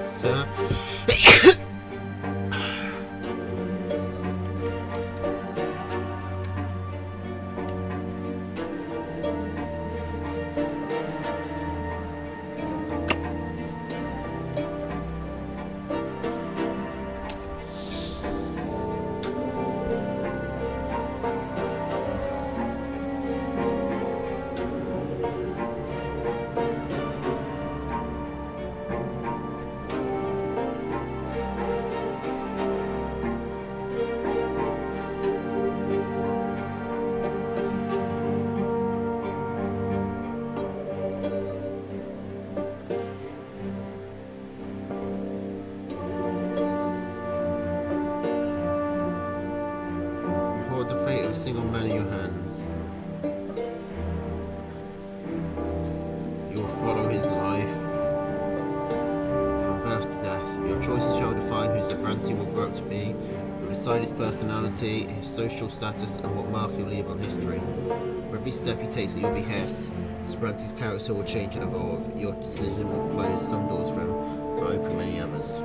Sir? The fate of a single man in your hands. You will follow his life from birth to death. Your choices shall define who Brante will grow up to be. You will decide his personality, his social status, and what mark he'll leave on history. For every step he takes at your behest, Brante's character will change and evolve. Your decision will close some doors for him, but open many others.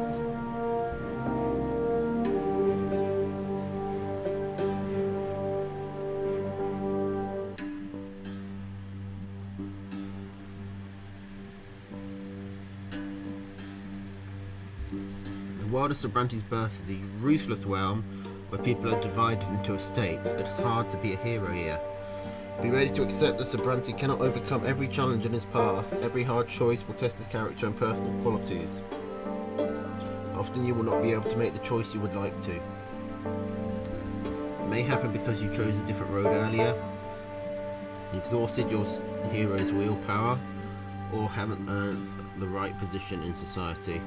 The wildest of Brante's birth is the ruthless realm where people are divided into estates. It is hard to be a hero here. Be ready to accept that Brante cannot overcome every challenge in his path. Every hard choice will test his character and personal qualities. Often you will not be able to make the choice you would like to. It may happen because you chose a different road earlier, exhausted your hero's willpower, or haven't earned the right position in society.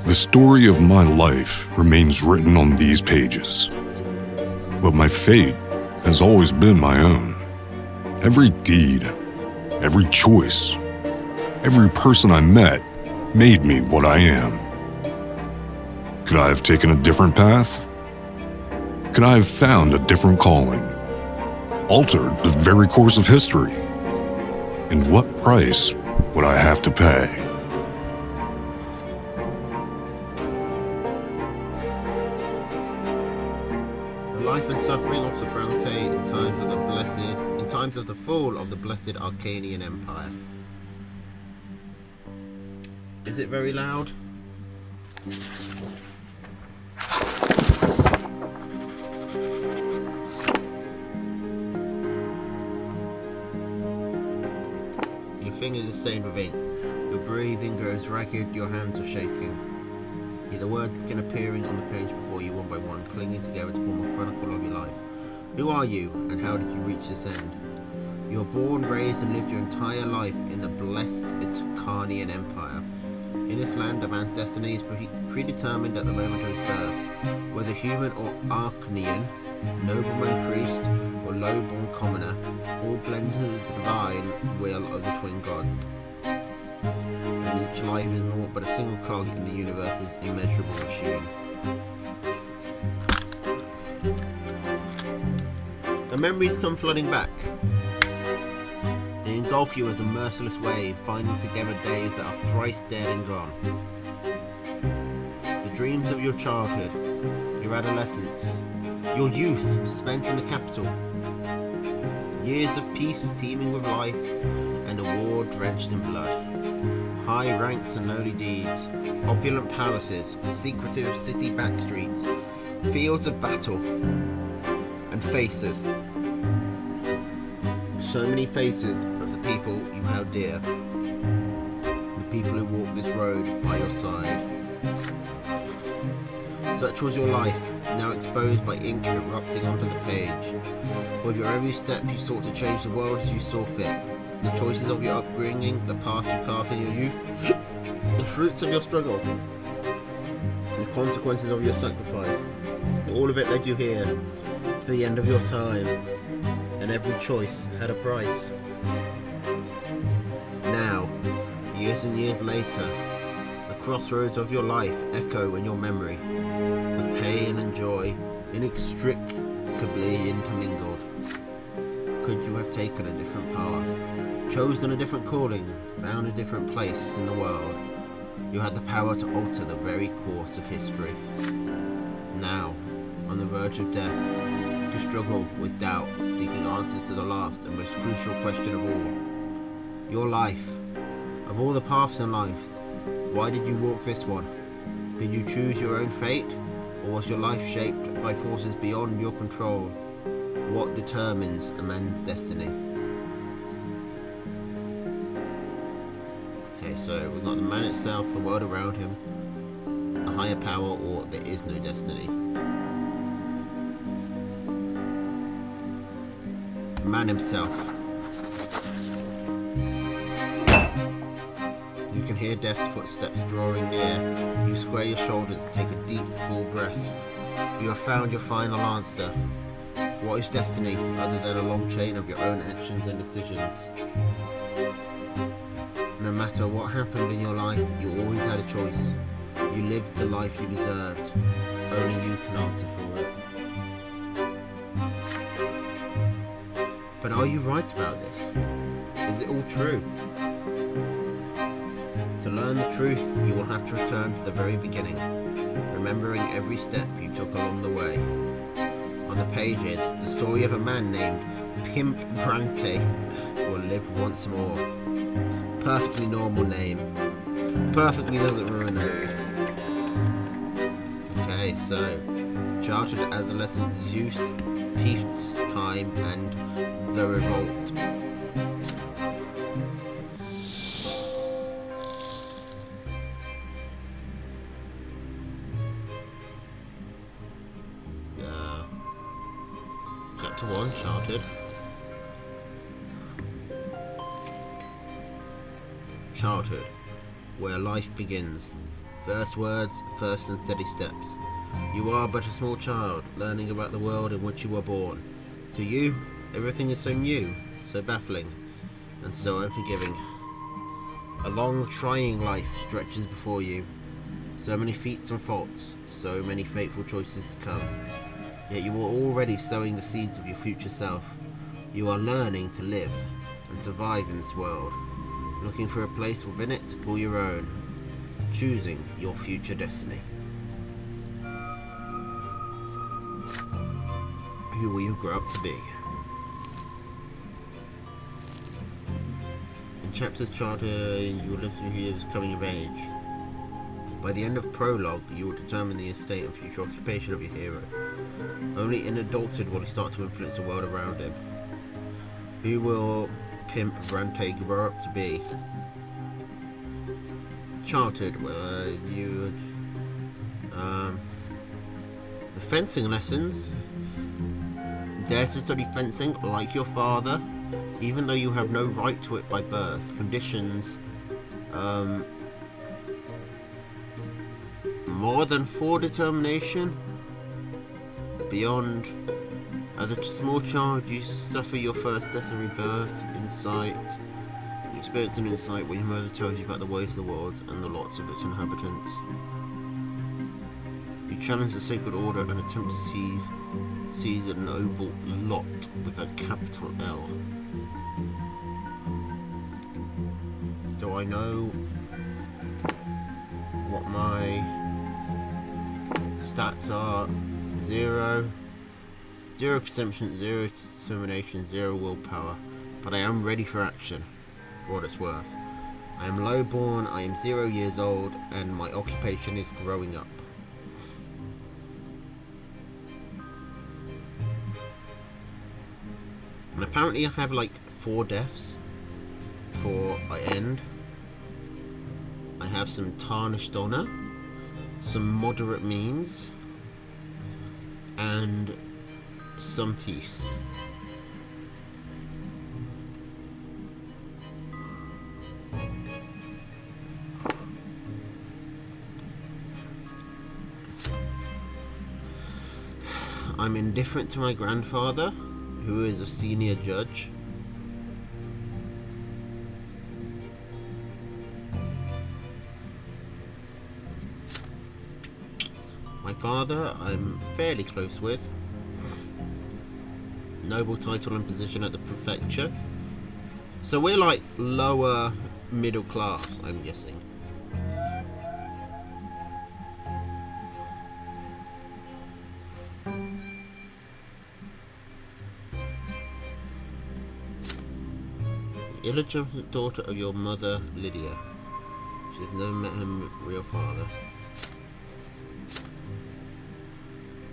The story of my life remains written on these pages, but my fate has always been my own. Every deed, every choice, every person I met made me what I am. Could I have taken a different path? Could I have found a different calling, altered the very course of history? And what price would I have to pay? The life and suffering of Brante in times of the fall of the blessed Arcanian Empire. Is it very loud? Your fingers are stained with ink. Your breathing grows ragged, your hands are shaking. Yet the words begin appearing on the page before you one by one, clinging together to form a chronicle of your life. Who are you, and how did you reach this end? You are born, raised, and lived your entire life in the blessed Arcanian Empire. In this land, a man's destiny is predetermined at the moment of his birth. Whether human or Arcanian, nobleman, priest, or low-born commoner, all blend into the divine will of the twin gods. And each life is naught but a single cog in the universe's immeasurable machine. The memories come flooding back. They engulf you as a merciless wave, binding together days that are thrice dead and gone. The dreams of your childhood, your adolescence, your youth spent in the capital. Years of peace teeming with life, and a war drenched in blood. High ranks and lowly deeds, opulent palaces, secretive city backstreets, fields of battle, and faces. So many faces of the people you held dear, the people who walked this road by your side. Such was your life, now exposed by ink erupting onto the page. With your every step you sought to change the world as you saw fit. The choices of your upbringing, the path you carved in your youth, the fruits of your struggle, the consequences of your sacrifice. All of it led you here, to the end of your time, and every choice had a price. Now, years and years later, the crossroads of your life echo in your memory. The pain and joy, inextricably intermingled. Could you have taken a different path, chosen a different calling, found a different place in the world? You had the power to alter the very course of history. Now, on the verge of death, you struggle with doubt, seeking answers to the last and most crucial question of all. Your life. Of all the paths in life, why did you walk this one? Did you choose your own fate, or was your life shaped by forces beyond your control? What determines a man's destiny? Okay, so we've got the man itself, the world around him, a higher power, or there is no destiny. The man himself. You can hear Death's footsteps drawing near. You square your shoulders and take a deep, full breath. You have found your final answer. What is destiny other than a long chain of your own actions and decisions? No matter what happened in your life, you always had a choice. You lived the life you deserved. Only you can answer for it. But are you right about this? Is it all true? To learn the truth, you will have to return to the very beginning, remembering every step you took along the way. On the pages, the story of a man named Pimp Brante will live once more. Perfectly normal name. Perfectly doesn't ruin it. Okay, so childhood, adolescent, youth, peacetime, and the revolt. Chapter 1, Childhood. Childhood, where life begins. First words, first and steady steps. You are but a small child, learning about the world in which you were born. To you, everything is so new, so baffling, and so unforgiving. A long, trying life stretches before you. So many feats and faults, so many fateful choices to come. Yet you are already sowing the seeds of your future self. You are learning to live and survive in this world, looking for a place within it to call your own, choosing your future destiny. Who will you grow up to be? In chapters childhood, you will live through years coming of age. By the end of prologue, you will determine the fate and future occupation of your hero. Only in adulthood will he start to influence the world around him. Who will Pimp Brante grow up to be? Childhood, the fencing lessons. Dare to study fencing like your father, even though you have no right to it by birth. Conditions, more than 4 determination. Beyond, as a small child, you suffer your first death and rebirth. Insight, you experience an insight when your mother tells you about the ways of the world and the lots of its inhabitants. You challenge the sacred order and attempt to seize a noble lot with a capital L. Do I know what my stats are? 0, 0 perception, 0 determination, 0 willpower, but I am ready for action, for what it's worth. I am lowborn, I am 0 years old, and my occupation is growing up. And apparently I have like 4 deaths before I end. I have some tarnished honor, some moderate means, and some peace. I'm indifferent to my grandfather, who is a senior judge. My father, I'm fairly close with. Noble title and position at the prefecture. So we're like lower middle class, I'm guessing. Illegitimate daughter of your mother, Lydia. She has never met her real father.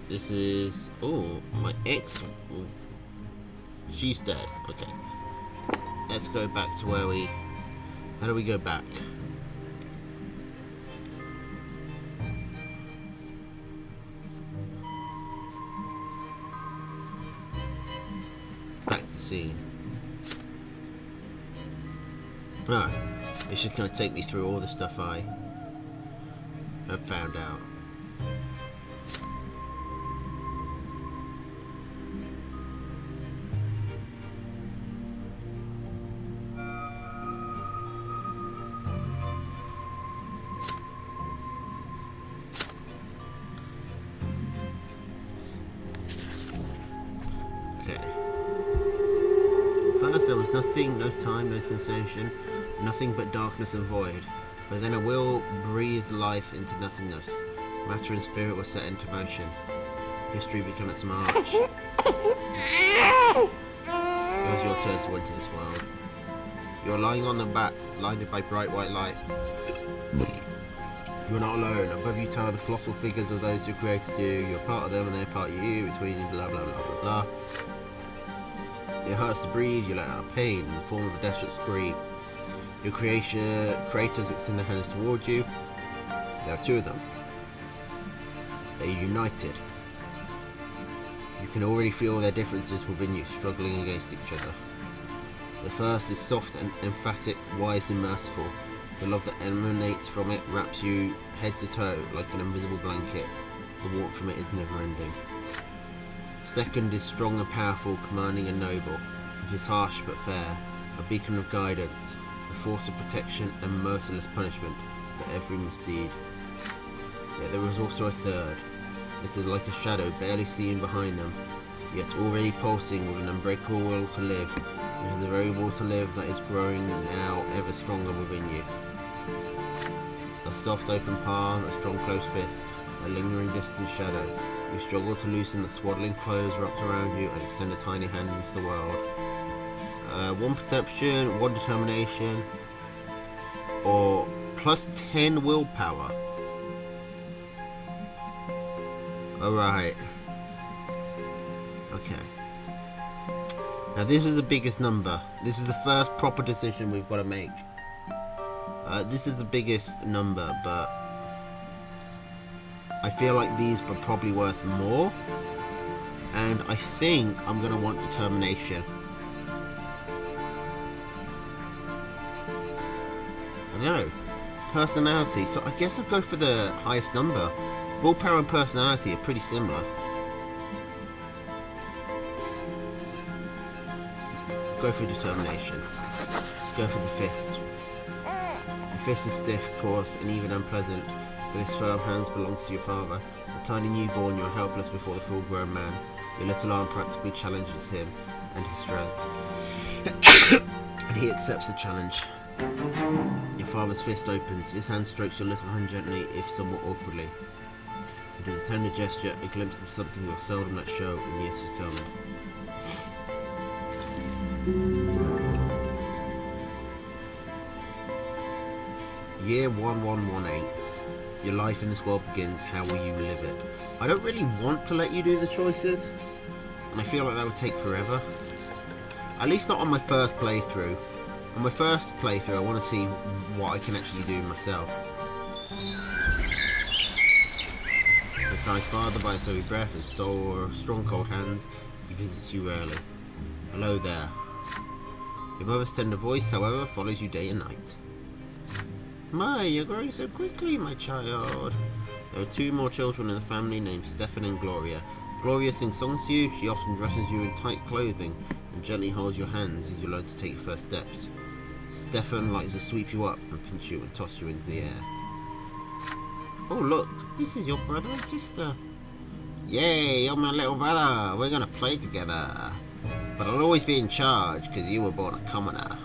This is... oh, my ex... ooh. She's dead. Okay. Let's go back to where we... how do we go back? Back to the scene. No, it's just going to take me through all the stuff I have found out. Okay. First there was nothing, no time, no sensation. Nothing but darkness and void. But then a will breathed life into nothingness. Matter and spirit were set into motion. History began its march. It was your turn to enter this world. You are lying on the back, blinded by bright white light. You are not alone. Above you tower the colossal figures of those who created you. You are part of them and they are part of you. Between you, blah blah blah blah blah. It hurts to breathe. You let out pain in the form of a desperate scream. Your creators extend their hands towards you. There are 2 of them. They are united. You can already feel their differences within you, struggling against each other. The first is soft and emphatic, wise and merciful. The love that emanates from it wraps you head to toe like an invisible blanket. The warmth from it is never ending. Second is strong and powerful, commanding and noble. It is harsh but fair, a beacon of guidance, a force of protection and merciless punishment for every misdeed. Yet there is also a third. It is like a shadow barely seen behind them, yet already pulsing with an unbreakable will to live. It is a very will to live that is growing now ever stronger within you. A soft open palm, a strong closed fist, a lingering distant shadow. You struggle to loosen the swaddling clothes wrapped around you and extend a tiny hand into the world. 1 perception, 1 determination, or plus 10 willpower. Alright. Okay. Now this is the biggest number. This is the first proper decision we've got to make. This is the biggest number, but I feel like these are probably worth more. And I think I'm going to want determination. I don't know. Personality. So I guess I'll go for the highest number. Willpower and personality are pretty similar. Go for determination. Go for the fist. The fist is stiff, coarse, and even unpleasant, but his firm hands belong to your father. A tiny newborn, you are helpless before the full-grown man. Your little arm practically challenges him and his strength. And he accepts the challenge. Your father's fist opens. His hand strokes your little hand gently, if somewhat awkwardly. It is a tender gesture, a glimpse into something you'll seldom let show in years to come. Year 1118. Your life in this world begins. How will you live it? I don't really want to let you do the choices, and I feel like that would take forever. At least not on my first playthrough. On my first playthrough, I want to see what I can actually do myself. The Christ's father, by his holy breath and strong cold hands, he visits you early. Hello there. Your mother's tender voice, however, follows you day and night. My, you're growing so quickly, my child. There are 2 more children in the family named Stefan and Gloria. Gloria sings songs to you. She often dresses you in tight clothing and gently holds your hands as you learn to take your first steps. Stefan likes to sweep you up and pinch you and toss you into the air. Oh look, this is your brother and sister. Yay, you're my little brother. We're gonna play together. But I'll always be in charge because you were born a commoner.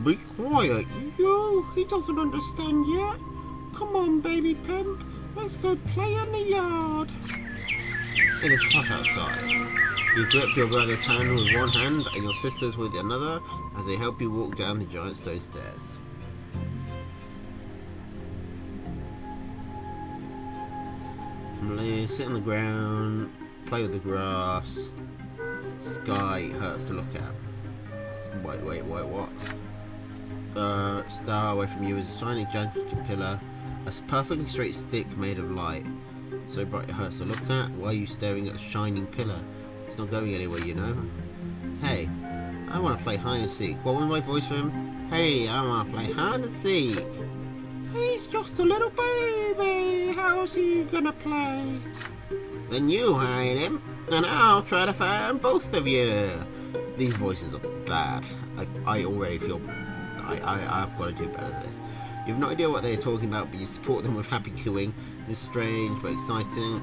Be quiet, yo! He doesn't understand yet. Come on, baby Pimp. Let's go play in the yard. It is hot outside. You grip your brother's hand with one hand and your sister's with another as they help you walk down the giant stone stairs. Sit on the ground, play with the grass. Sky hurts to look at. Wait, what? Star away from you is a tiny gigantic pillar, a perfectly straight stick made of light. So bright it hurts to look at. Why are you staring at a shining pillar? It's not going anywhere, you know. Hey, I want to play hide and seek. What was my voice for him? Hey, I want to play hide and seek. He's just a little baby. How's he gonna play? Then you hide him, and I'll try to find both of you. These voices are bad. I already feel I've got to do better than this. You have no idea what they're talking about, but you support them with happy cooing. It's strange but exciting.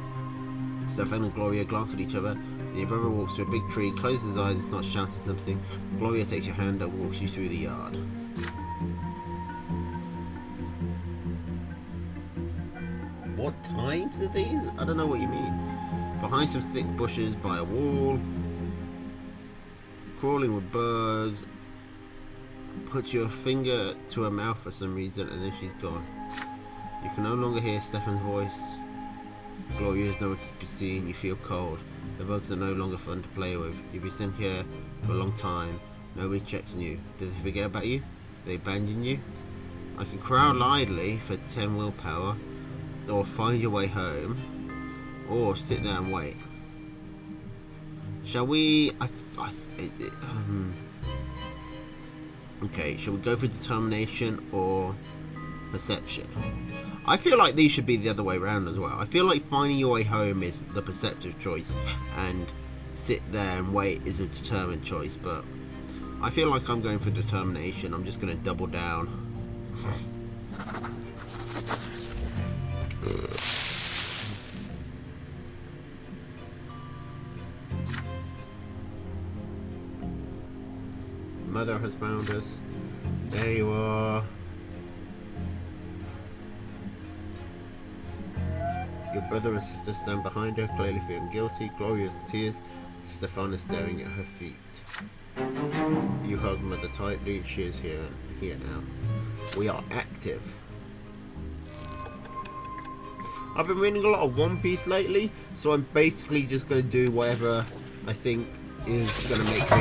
Stefan and Gloria glance at each other. And your brother walks to a big tree, closes his eyes and starts shouting something. Gloria takes your hand and walks you through the yard. What times are these? I don't know what you mean. Behind some thick bushes by a wall. Crawling with bugs. Put your finger to her mouth for some reason and then she's gone. You can no longer hear Stefan's voice. Gloria is nowhere to be seen. You feel cold. The bugs are no longer fun to play with. You've been sent here for a long time. Nobody checks on you. Do they forget about you? Do they abandon you? I can crowd idly for 10 willpower, or find your way home, or sit there and wait. Shall we? Okay, shall we go for determination or perception? I feel like these should be the other way around as well. I feel like finding your way home is the perceptive choice and sit there and wait is a determined choice, but I feel like I'm going for determination. I'm just going to double down. Mother has found us. There you are. Your brother and sister stand behind her, clearly feeling guilty. Gloria is in tears. Stefan is staring at her feet. You hug Mother tightly. She is here now. We are active. I've been reading a lot of One Piece lately, so I'm basically just going to do whatever I think is going to make me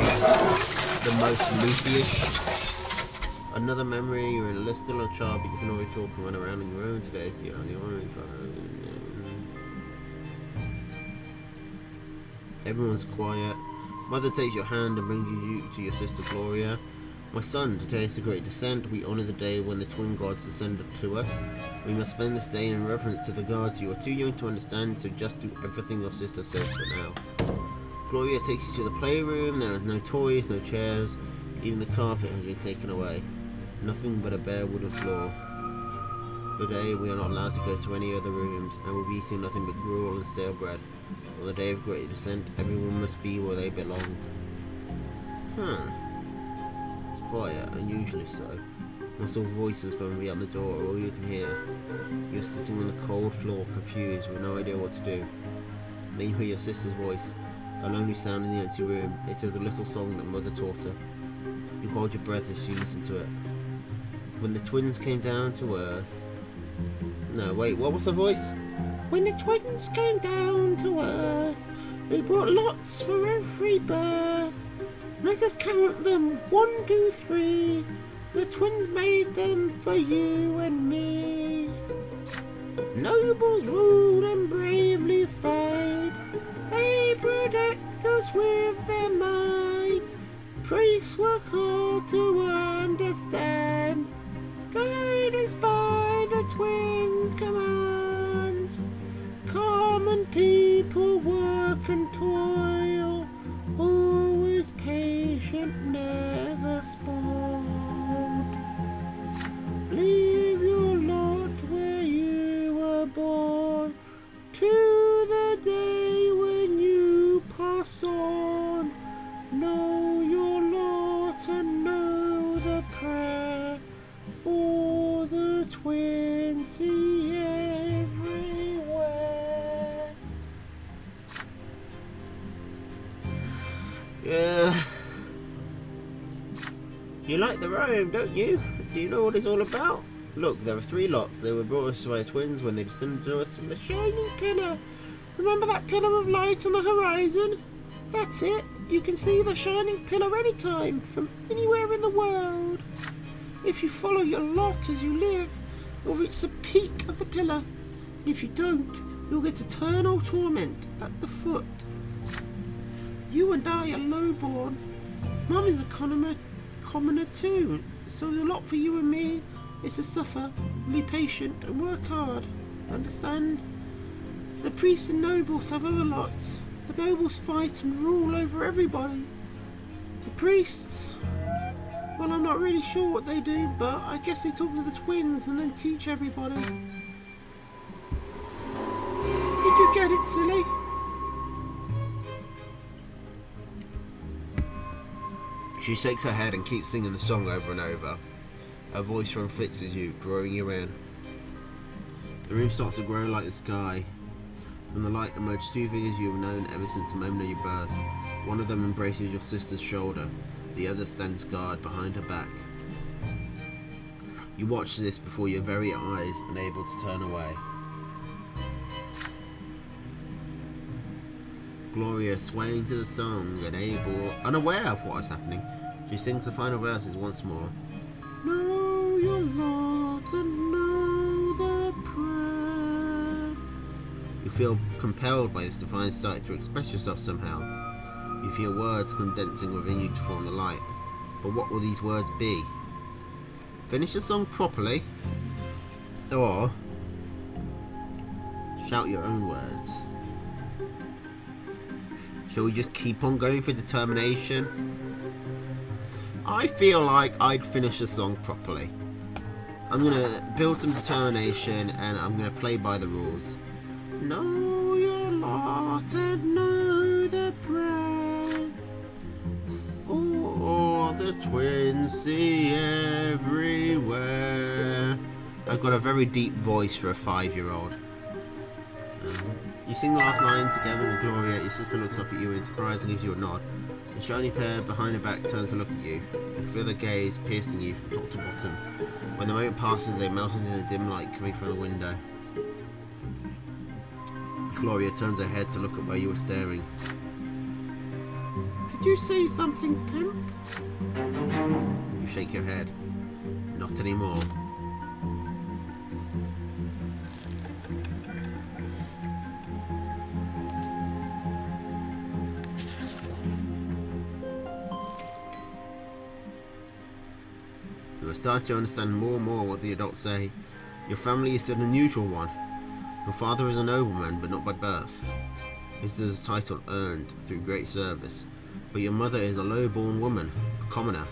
the most loopy-ish. Another memory, you're in a list, still a child, but you can already talk and run around on your own today. So you're on your own phone. Everyone's quiet. Mother takes your hand and brings you to your sister Gloria. My son, today is the great descent. We honour the day when the twin gods descended to us. We must spend this day in reverence to the gods. You are too young to understand, so just do everything your sister says for now. Gloria takes you to the playroom. There are no toys, no chairs. Even the carpet has been taken away. Nothing but a bare wooden floor. Today we are not allowed to go to any other rooms, and we'll be eating nothing but gruel and stale bread. On the day of great descent, everyone must be where they belong. It's quiet, unusually so. Muffled voices from beyond the door are all you can hear. You're sitting on the cold floor, confused, with no idea what to do. Then you hear your sister's voice, a lonely sound in the empty room. It is the little song that Mother taught her. You hold your breath as you listen to it. When the twins came down to earth... No, wait, what was her voice? When the twins came down to earth, they brought lots for every birth. Let us count them, 1, 2, 3. The twins made them for you and me. Nobles ruled and bravely fight. They protect us with their might. Priests work hard to understand. Guide us by the twins' commands. Common people work and toil, always patient, never spoiled. Leave your lot where you were born, to the day when you pass on. Know your lot and know the prayer, for the twins see everywhere. Yeah. You like the rhyme, don't you? Do you know what it's all about? Look, there are 3 lots. They were brought us by twins when they descended to us from the shining pillar. Remember that pillar of light on the horizon? That's it. You can see the shining pillar anytime, from anywhere in the world. If you follow your lot as you live, you'll reach the peak of the pillar. If you don't, you'll get eternal torment at the foot. You and I are lowborn. Mum is a commoner too, so the lot for you and me is to suffer, be patient and work hard. Understand? The priests and nobles have other lots. The nobles fight and rule over everybody. The priests, well, I'm not really sure what they do, but I guess they talk to the twins and then teach everybody. Did you get it, silly? She shakes her head and keeps singing the song over and over. Her voice transfixes you, drawing you in. The room starts to grow like the sky. From the light emerge 2 figures you have known ever since the moment of your birth. One of them embraces your sister's shoulder. The other stands guard behind her back. You watch this before your very eyes, unable to turn away. Gloria, swaying to the song, unaware of what is happening, she sings the final verses once more. Know your Lord and know the prayer. You feel compelled by this divine sight to express yourself somehow. You feel words condensing within you to form the light. But what will these words be? Finish the song properly, or shout your own words. Shall we just keep on going for determination? I feel like I'd finish the song properly. I'm gonna build some determination and I'm gonna play by the rules. Know your lot and know the prayer, for the twins see everywhere. I've got a very deep voice for a 5-year-old. You sing the last line together with Gloria. Your sister looks up at you in surprise and gives you a nod. The shiny pair behind her back turns to look at you. You feel their gaze piercing you from top to bottom. When the moment passes, they melt into the dim light coming from the window. Gloria turns her head to look at where you were staring. Did you say something, Pimp? You shake your head. Not anymore. You are starting to understand more and more what the adults say. Your family is an unusual one. Your father is a nobleman, but not by birth. His is a title earned through great service. But your mother is a low-born woman, a commoner.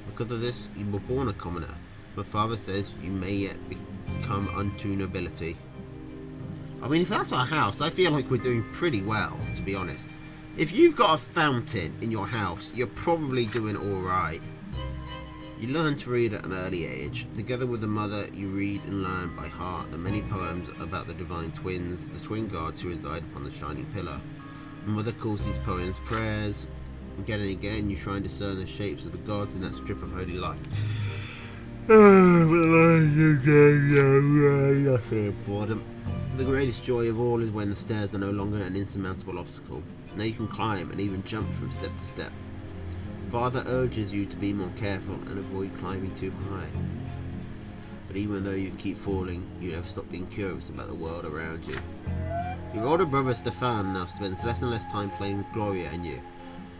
Because of this, you were born a commoner. But father says you may yet become unto nobility. I mean, if that's our house, I feel like we're doing pretty well, to be honest. If you've got a fountain in your house, you're probably doing alright. You learn to read at an early age. Together with the mother, you read and learn by heart the many poems about the divine twins, the twin gods who reside upon the shining pillar. The mother calls these poems prayers. Again and again, you try and discern the shapes of the gods in that strip of holy light. Nothing important. The greatest joy of all is when the stairs are no longer an insurmountable obstacle. Now you can climb and even jump from step to step. Father urges you to be more careful and avoid climbing too high. But even though you keep falling, you never stop being curious about the world around you. Your older brother Stefan now spends less and less time playing with Gloria and you.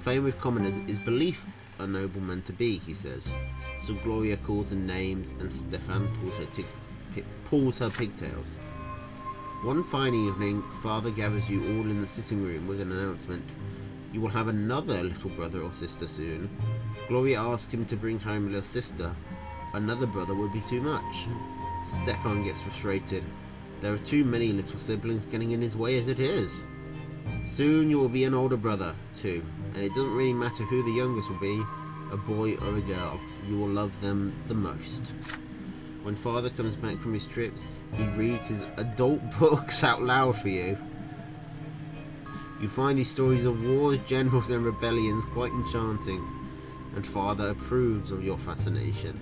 Playing with commoners is belief a nobleman to be, he says. So Gloria calls him names and Stefan pulls her pigtails. One fine evening, Father gathers you all in the sitting room with an announcement. You will have another little brother or sister soon. Gloria asks him to bring home a little sister. Another brother would be too much. Stefan gets frustrated. There are too many little siblings getting in his way as it is. Soon you will be an older brother, too, and it doesn't really matter who the youngest will be, a boy or a girl. You will love them the most. When Father comes back from his trips, he reads his adult books out loud for you. You find these stories of wars, generals and rebellions quite enchanting, and Father approves of your fascination.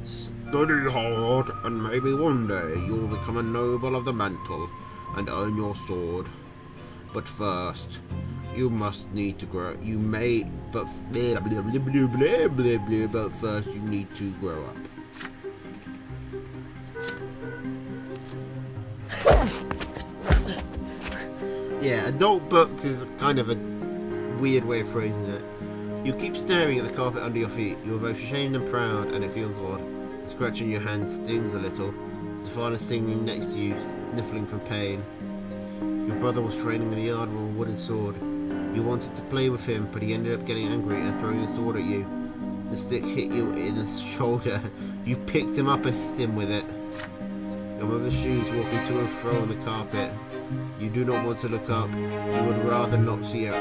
Study hard, and maybe one day you'll become a noble of the mantle and own your sword. But first, you must need to grow. You may, but blah, blah, blah, blah, blah, blah, blah, but first you need to grow up. Yeah, adult books is kind of a weird way of phrasing it. You keep staring at the carpet under your feet. You are both ashamed and proud, and it feels odd. Scratching your hand stings a little. Stefan is singing next to you, sniffling from pain. Your brother was training in the yard with a wooden sword. You wanted to play with him, but he ended up getting angry and throwing the sword at you. The stick hit you in the shoulder. You picked him up and hit him with it. Your mother's shoes walking to and fro on the carpet. You do not want to look up. You would rather not see her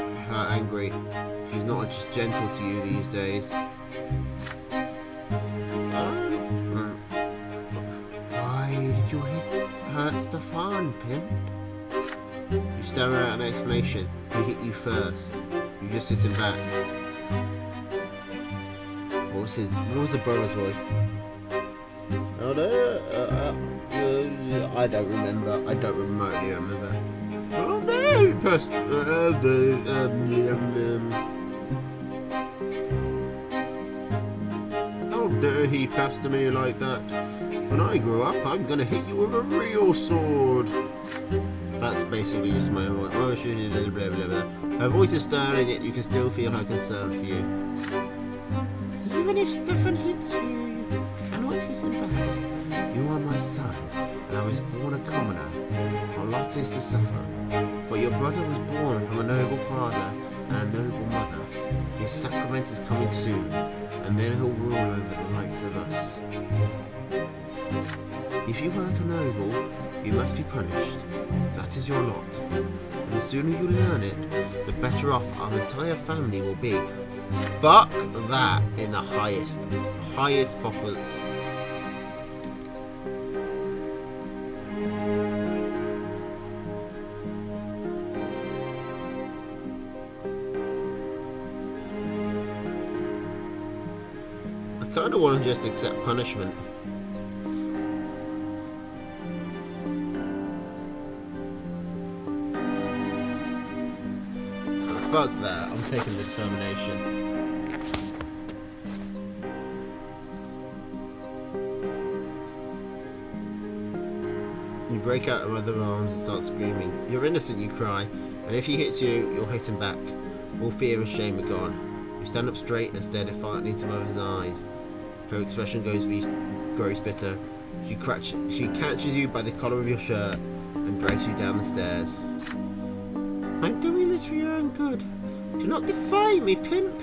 angry. She's not just gentle to you these days. Why did you hurt Stefan, Pimp? You stammer out an explanation. He hit you first. You just sitting back. What was the brother's voice? Oh no, I don't remember. I don't remotely remember. Oh no, he pressed. How dare he pester me like that? When I grow up, I'm gonna hit you with a real sword. That's basically just my voice. Oh, blah, blah, blah, blah. Her voice is stern, and yet you can still feel her concern for you. Even if Stefan hits you, you cannot kiss him back. You are my son, and I was born a commoner. A lot is to suffer. But your brother was born from a noble father and a noble mother. His sacrament is coming soon, and then he'll rule over the likes of us. If you hurt a noble, you must be punished. That is your lot. And the sooner you learn it, the better off our entire family will be. Fuck that in the highest popular. I kind of want to just accept punishment. Fuck that, I'm taking the determination. You break out of mother's arms and start screaming. You're innocent, you cry, and if he hits you, you'll hit him back. All fear and shame are gone. You stand up straight and stare defiantly into mother's eyes. Her expression grows bitter. She catches you by the collar of your shirt and drags you down the stairs. I'm doing this for your own good. Do not defy me, Pimp.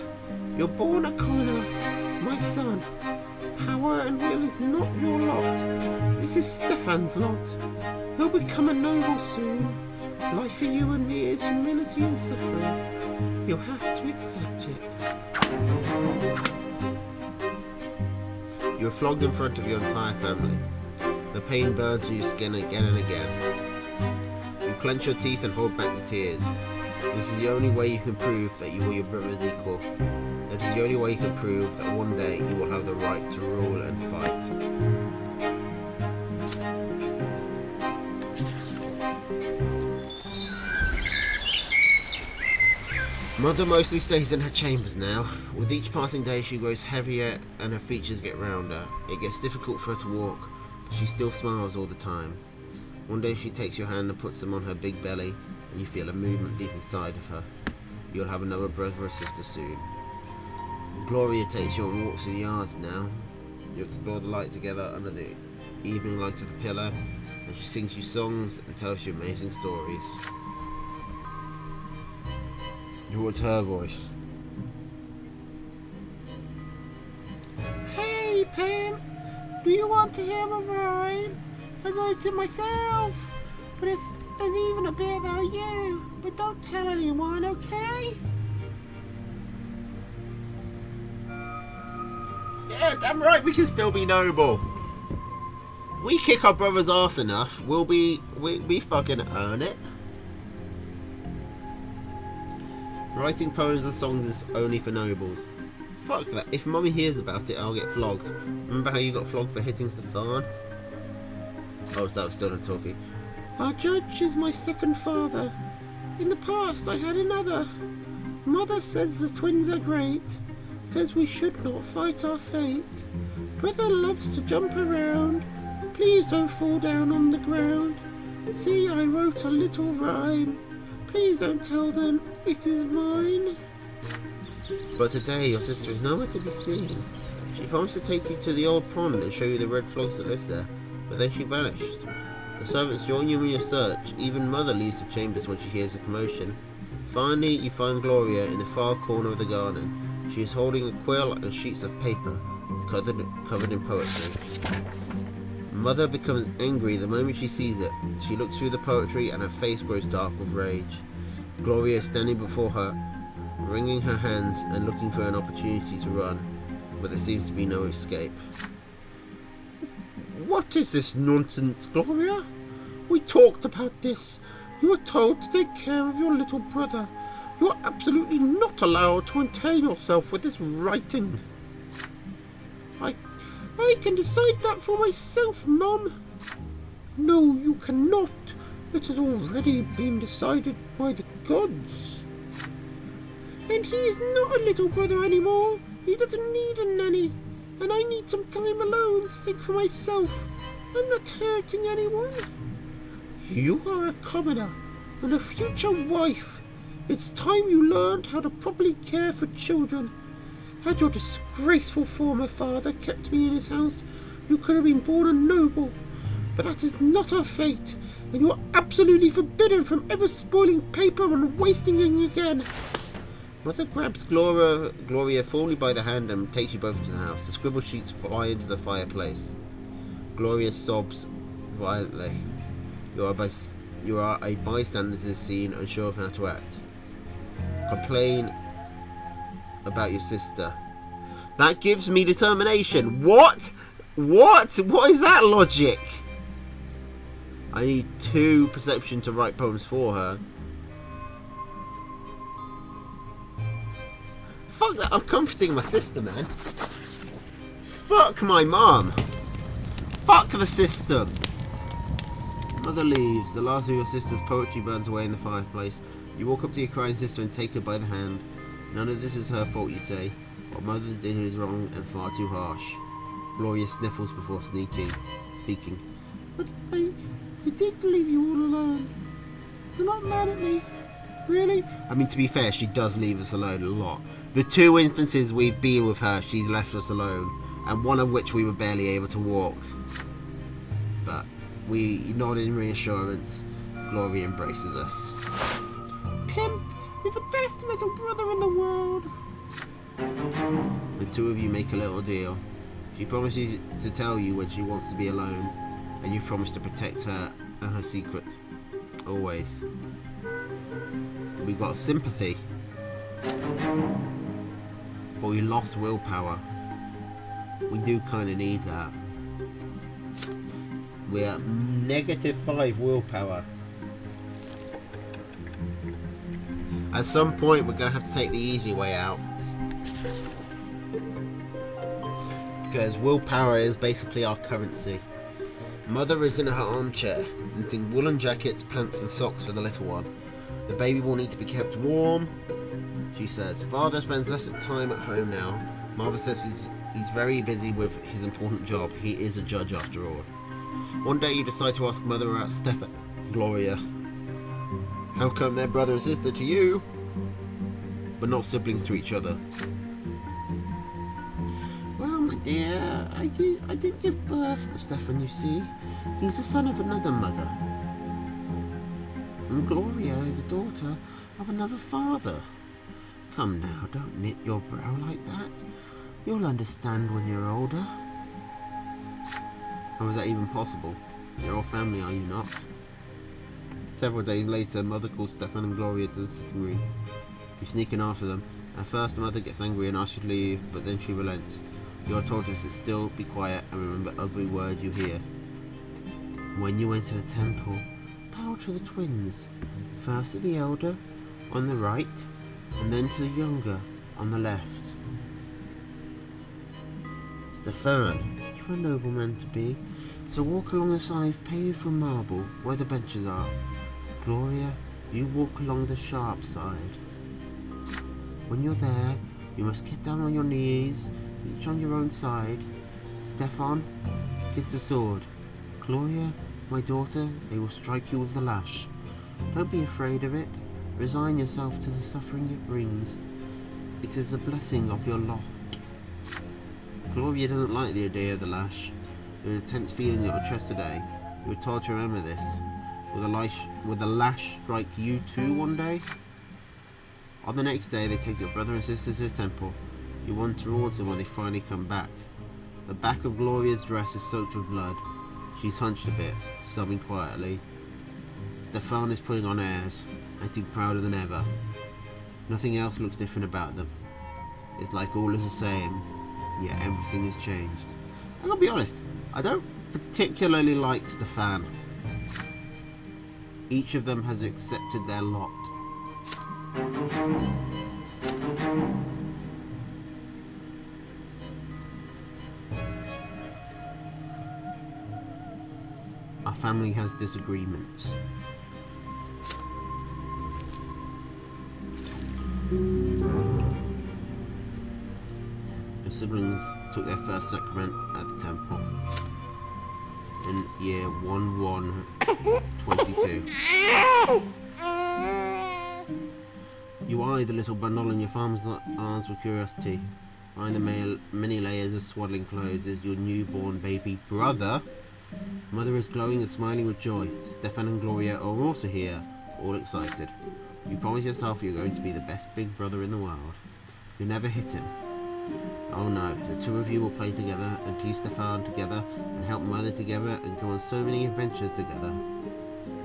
You're born a commoner, my son. Power and will is not your lot. This is Stefan's lot. He'll become a noble soon. Life for you and me is humility and suffering. You'll have to accept it. You are flogged in front of your entire family. The pain burns in your skin again and again. You clench your teeth and hold back the tears. This is the only way you can prove that you are your brother's equal. It is the only way you can prove that one day you will have the right to rule and fight. Mother mostly stays in her chambers now. With each passing day she grows heavier and her features get rounder. It gets difficult for her to walk, but she still smiles all the time. One day she takes your hand and puts them on her big belly, and you feel a movement deep inside of her. You'll have another brother or sister soon. Gloria takes you on walks through the yards now. You explore the light together under the evening light of the pillar, and she sings you songs and tells you amazing stories. Towards her voice. Hey, Pimp! Do you want to hear a rhyme? I wrote it myself. But if there's even a bit about you, but don't tell anyone, okay? Yeah, damn right, we can still be noble. We kick our brother's arse enough, we fucking earn it. Writing poems and songs is only for nobles. Fuck that. If Mummy hears about it, I'll get flogged. Remember how you got flogged for hitting Stefan? Oh, that was still not talking. Our judge is my second father. In the past, I had another. Mother says the twins are great. Says we should not fight our fate. Brother loves to jump around. Please don't fall down on the ground. See, I wrote a little rhyme. Please don't tell them it is mine. But today your sister is nowhere to be seen. She promised to take you to the old pond and show you the red floats that lives there, but then she vanished. The servants join you in your search. Even Mother leaves the chambers when she hears a commotion. Finally, you find Gloria in the far corner of the garden. She is holding a quill and sheets of paper covered in poetry. Mother becomes angry the moment she sees it. She looks through the poetry and her face grows dark with rage. Gloria is standing before her, wringing her hands and looking for an opportunity to run, but there seems to be no escape. What is this nonsense, Gloria? We talked about this. You were told to take care of your little brother. You are absolutely not allowed to entertain yourself with this writing. I can decide that for myself, Mum. No, you cannot. It has already been decided by the gods. And he is not a little brother anymore. He doesn't need a nanny. And I need some time alone to think for myself. I'm not hurting anyone. You are a commoner and a future wife. It's time you learned how to properly care for children. Had your disgraceful former father kept me in his house, you could have been born a noble. But that is not our fate, and you are absolutely forbidden from ever spoiling paper and wasting it again. Mother grabs Gloria formally by the hand and takes you both into the house. The scribbled sheets fly into the fireplace. Gloria sobs violently. You are a bystander to the scene, unsure of how to act. Complain about your sister. That gives me determination. What? What is that logic? I need 2 perception to write poems for her. Fuck that, I'm comforting my sister, man. Fuck my mom. Fuck the system. Mother leaves. The last of your sister's poetry burns away in the fireplace. You walk up to your crying sister and take her by the hand. None of this is her fault, you say. What Mother did is wrong and far too harsh. Gloria sniffles before speaking. But I did leave you all alone. You're not mad at me, really? I mean, to be fair, she does leave us alone a lot. The 2 instances we've been with her, she's left us alone, and one of which we were barely able to walk. But we nod in reassurance. Gloria embraces us. Pimp, you're the best little brother in the world. The 2 of you make a little deal. She promises to tell you when she wants to be alone, and you promise to protect her and her secrets. Always. We got sympathy. But we lost willpower. We do kind of need that. We're at -5 willpower. At some point, we're going to have to take the easy way out. Because willpower is basically our currency. Mother is in her armchair, knitting woolen jackets, pants and socks for the little one. The baby will need to be kept warm, she says. Father spends less time at home now. Mother says he's very busy with his important job. He is a judge after all. One day you decide to ask Mother about Stefan and Gloria. How come they're brother and sister to you, but not siblings to each other? Well, my dear, I didn't give birth to Stefan, you see. He's the son of another mother. And Gloria is a daughter of another father. Come now, don't knit your brow like that. You'll understand when you're older. How is that even possible? You're all family, are you not? Several days later, Mother calls Stefan and Gloria to the sitting room. You sneak in after them. At first, Mother gets angry and asks you to leave, but then she relents. You are told to sit still, be quiet, and remember every word you hear. When you enter the temple, bow to the twins. First to the elder, on the right, and then to the younger, on the left. Stefan, you're a nobleman to be, so walk along the side paved with marble, where the benches are. Gloria, you walk along the sharp side. When you're there, you must get down on your knees, each on your own side. Stefan, kiss the sword. Gloria, my daughter, they will strike you with the lash. Don't be afraid of it. Resign yourself to the suffering it brings. It is a blessing of your lot. Gloria doesn't like the idea of the lash. There's a tense feeling that her chest today. You were told to remember this. Will the lash strike you too one day? On the next day, they take your brother and sister to the temple. You run towards them when they finally come back. The back of Gloria's dress is soaked with blood. She's hunched a bit, sobbing quietly. Stefan is putting on airs, acting prouder than ever. Nothing else looks different about them. It's like all is the same, yet everything has changed. And I'll be honest, I don't particularly like Stefan. Each of them has accepted their lot. Our family has disagreements. The siblings took their first sacrament at the temple in year 1122. You eye the little bundle in your father's arms with curiosity. Behind the many layers of swaddling clothes is your newborn baby brother. Mother is glowing and smiling with joy. Stefan and Gloria are also here, all excited. You promise yourself you're going to be the best big brother in the world. You never hit him. Oh no, the two of you will play together and tease Stefan together and help Mother together and go on so many adventures together.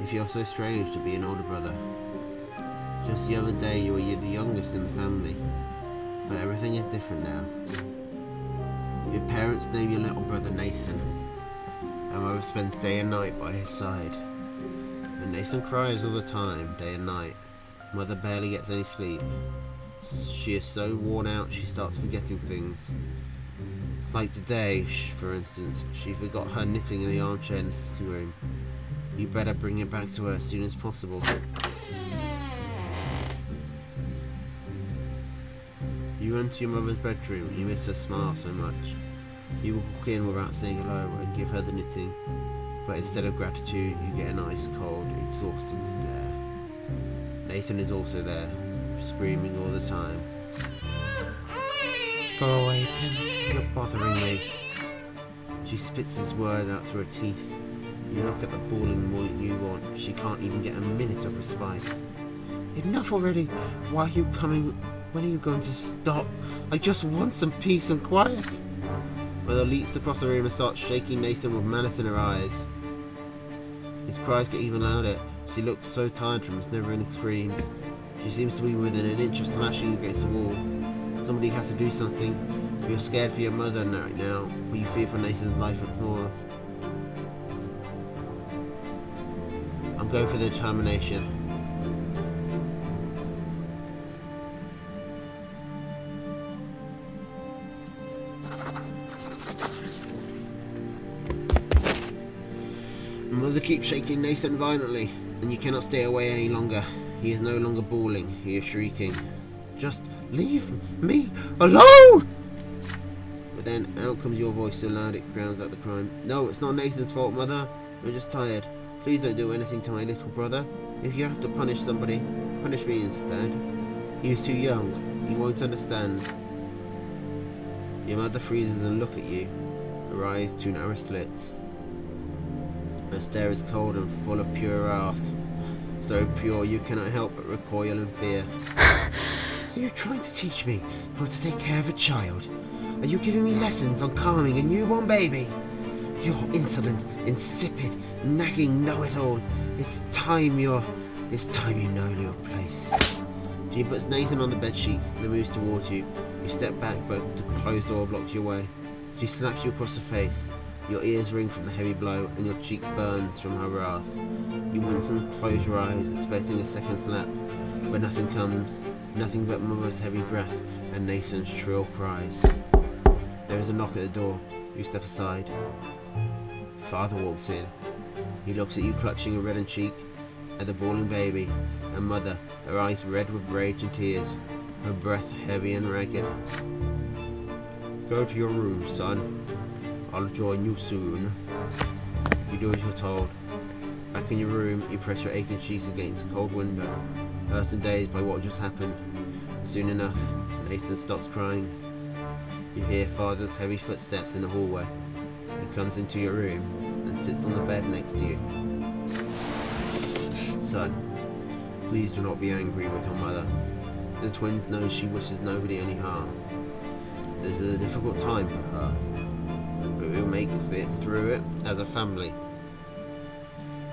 It feels so strange to be an older brother. Just the other day you were the youngest in the family, but everything is different now. Your parents name your little brother Nathan, and Mother spends day and night by his side. And Nathan cries all the time, day and night. Mother barely gets any sleep. She is so worn out she starts forgetting things. Like today, for instance, she forgot her knitting in the armchair in the sitting room. You better bring it back to her as soon as possible. You run to your mother's bedroom. You miss her smile so much. You walk in without saying hello and give her the knitting, but instead of gratitude, you get an ice cold, exhausted stare. Nathan is also there, screaming all the time. Go away, Pimp. You're bothering me. She spits his words out through her teeth. You look at the bawling newborn. She can't even get a minute of respite. Enough already. Why are you coming? When are you going to stop? I just want some peace and quiet. Mother leaps across the room and starts shaking Nathan with malice in her eyes. His cries get even louder. She looks so tired from his never-ending screams. She seems to be within an inch of smashing against the wall. Somebody has to do something. You're scared for your mother right now, but you fear for Nathan's life and more. I'm going for the determination. Your mother keeps shaking Nathan violently, and you cannot stay away any longer. He is no longer bawling, he is shrieking. Just leave me alone! But then out comes your voice so loud it drowns out the crime. No, it's not Nathan's fault, Mother. I'm just tired. Please don't do anything to my little brother. If you have to punish somebody, punish me instead. He is too young. He won't understand. Your mother freezes and looks at you, her eyes two narrow slits. Her stare is cold and full of pure wrath. So pure you cannot help but recoil in fear. Are you trying to teach me how to take care of a child? Are you giving me lessons on calming a newborn baby? You're insolent, insipid, nagging know-it-all. It's time you know your place. She puts Nathan on the bed sheets, then moves towards you. You step back, but the closed door blocks your way. She slaps you across the face. Your ears ring from the heavy blow, and your cheek burns from her wrath. You wince and close your eyes, expecting a second slap, but nothing comes. Nothing but Mother's heavy breath and Nathan's shrill cries. There is a knock at the door. You step aside. Father walks in. He looks at you clutching a reddened cheek, at the bawling baby, and Mother, her eyes red with rage and tears, her breath heavy and ragged. Go to your room, son. I'll join you soon. You do as you're told. Back in your room, you press your aching cheeks against the cold window, hurt and dazed by what just happened. Soon enough, Nathan stops crying. You hear Father's heavy footsteps in the hallway. He comes into your room and sits on the bed next to you. Son, please do not be angry with your mother. The twins know she wishes nobody any harm. This is a difficult time for her, but we'll make it through it as a family.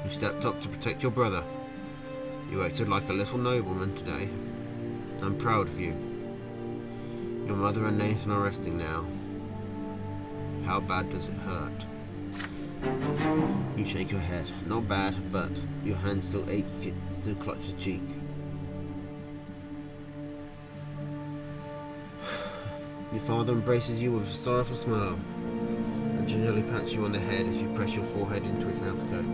You stepped up to protect your brother. You acted like a little nobleman today. I'm proud of you. Your mother and Nathan are resting now. How bad does it hurt? You shake your head. Not bad, but your hand still clutch the cheek. Your father embraces you with a sorrowful smile and gingerly pats you on the head as you press your forehead into his housecoat.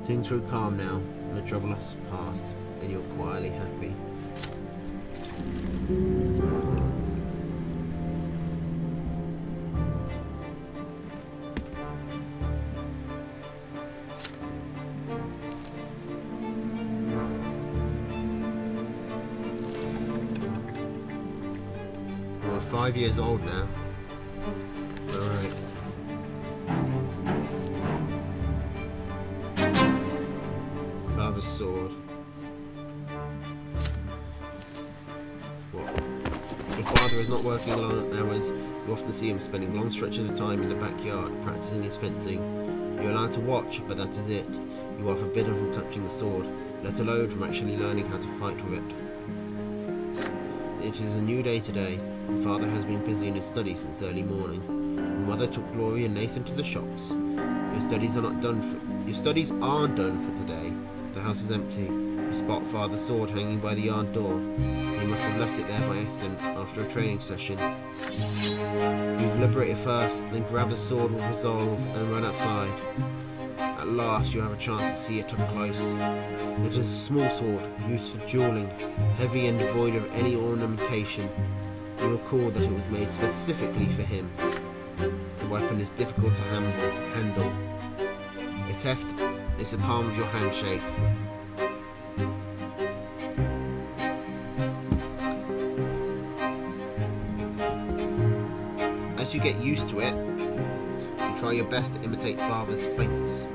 Things grew calm now, and the trouble has passed, and you're quietly happy. We're 5 years old now. Alright. Father's sword. What? Your father is not working long hours. You often see him spending long stretches of time in the backyard practicing his fencing. You're allowed to watch, but that is it. You are forbidden from touching the sword, let alone from actually learning how to fight with it. It is a new day today. Your father has been busy in his studies since early morning. Your mother took Gloria and Nathan to the shops. Your studies aren't done for today. The house is empty. You spot Father's sword hanging by the yard door. He must have left it there by accident after a training session. You deliberate at first, then grab the sword with resolve and run outside. At last you have a chance to see it up close. It is a small sword, used for dueling, heavy and devoid of any ornamentation. You recall that it was made specifically for him. The weapon is difficult to handle. Its heft is the palm of your hand shake. As you get used to it, you try your best to imitate Father's feints.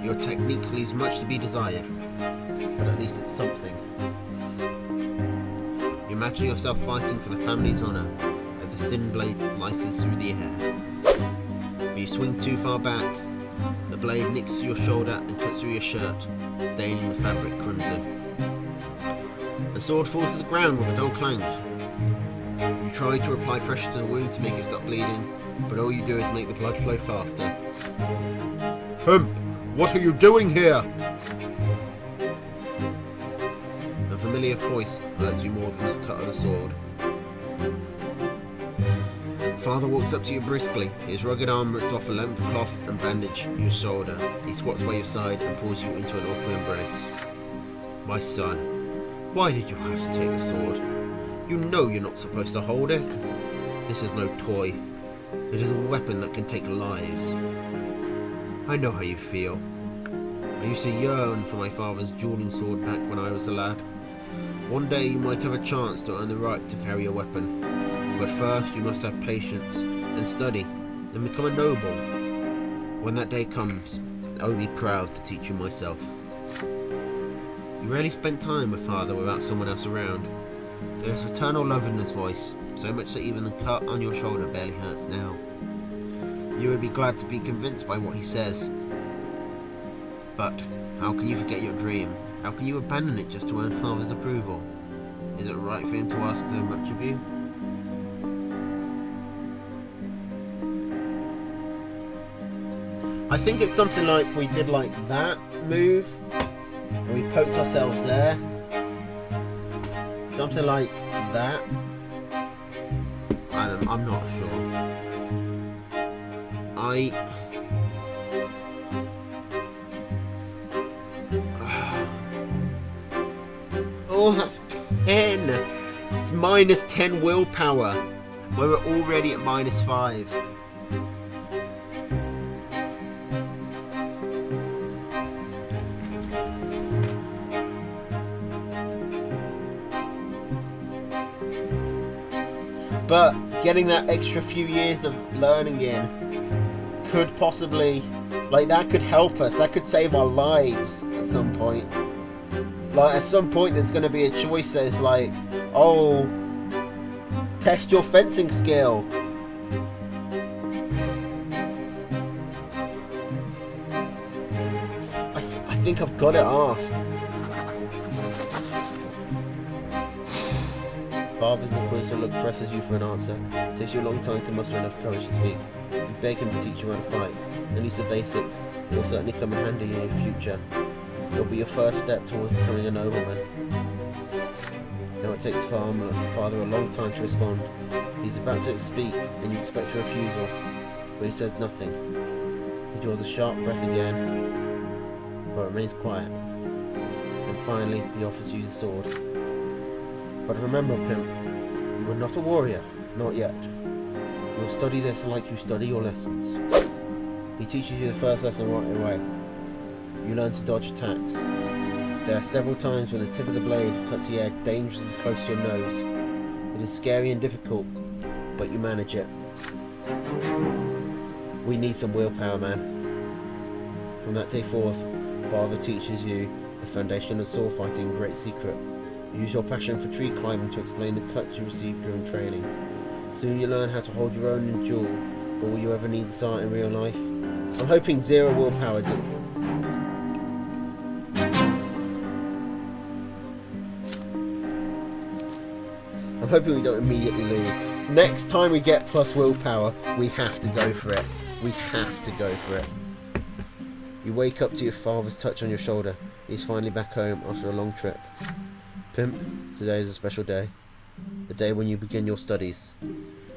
Your technique leaves much to be desired, but at least it's something. You imagine yourself fighting for the family's honour as the thin blade slices through the air. But you swing too far back. The blade nicks through your shoulder and cuts through your shirt, staining the fabric crimson. The sword falls to the ground with a dull clang. You try to apply pressure to the wound to make it stop bleeding, but all you do is make the blood flow faster. Pimp, what are you doing here? A familiar voice hurts you more than the cut of the sword. Father walks up to you briskly, his rugged arm rips off a length of cloth and bandage your shoulder. He squats by your side and pulls you into an awkward embrace. My son, why did you have to take the sword? You know you're not supposed to hold it. This is no toy. It is a weapon that can take lives. I know how you feel. I used to yearn for my father's dueling sword back when I was a lad. One day you might have a chance to earn the right to carry a weapon. But first you must have patience and study and become a noble. When that day comes, I'll be proud to teach you myself. You rarely spent time with Father without someone else around. There is eternal love in his voice, so much that even the cut on your shoulder barely hurts now. You would be glad to be convinced by what he says. But how can you forget your dream? How can you abandon it just to earn Father's approval? Is it right for him to ask so much of you? I think it's something like we did like that move, and we poked ourselves there. Something like that. I'm not sure. Oh, that's 10. It's minus 10 willpower. We're already at minus 5. But getting that extra few years of learning in could possibly, like, that could help us. That could save our lives at some point. Like, at some point there's going to be a choice that is like, oh, test your fencing skill. I think I've got to ask. Father's inquisitive look presses you for an answer. It takes you a long time to muster enough courage to speak. You beg him to teach you how to fight, at least the basics. It will certainly come in handy in your future. It will be your first step towards becoming a nobleman. Now it takes Father a long time to respond. He's about to speak, and you expect a refusal, but he says nothing. He draws a sharp breath again, but remains quiet. And finally, he offers you the sword. But remember, Pimp, you are not a warrior, not yet. You will study this like you study your lessons. He teaches you the first lesson right away. You learn to dodge attacks. There are several times when the tip of the blade cuts the air dangerously close to your nose. It is scary and difficult, but you manage it. We need some willpower, man. From that day forth, Father teaches you the foundation of sword fighting in great secret. Use your passion for tree climbing to explain the cuts you received during training. Soon you learn how to hold your own in duel, but will you ever need this art in real life? I'm hoping 0 willpower I'm hoping we don't immediately lose. Next time we get plus willpower, we have to go for it. We have to go for it. You wake up to your father's touch on your shoulder. He's finally back home after a long trip. Pimp, today is a special day. The day when you begin your studies.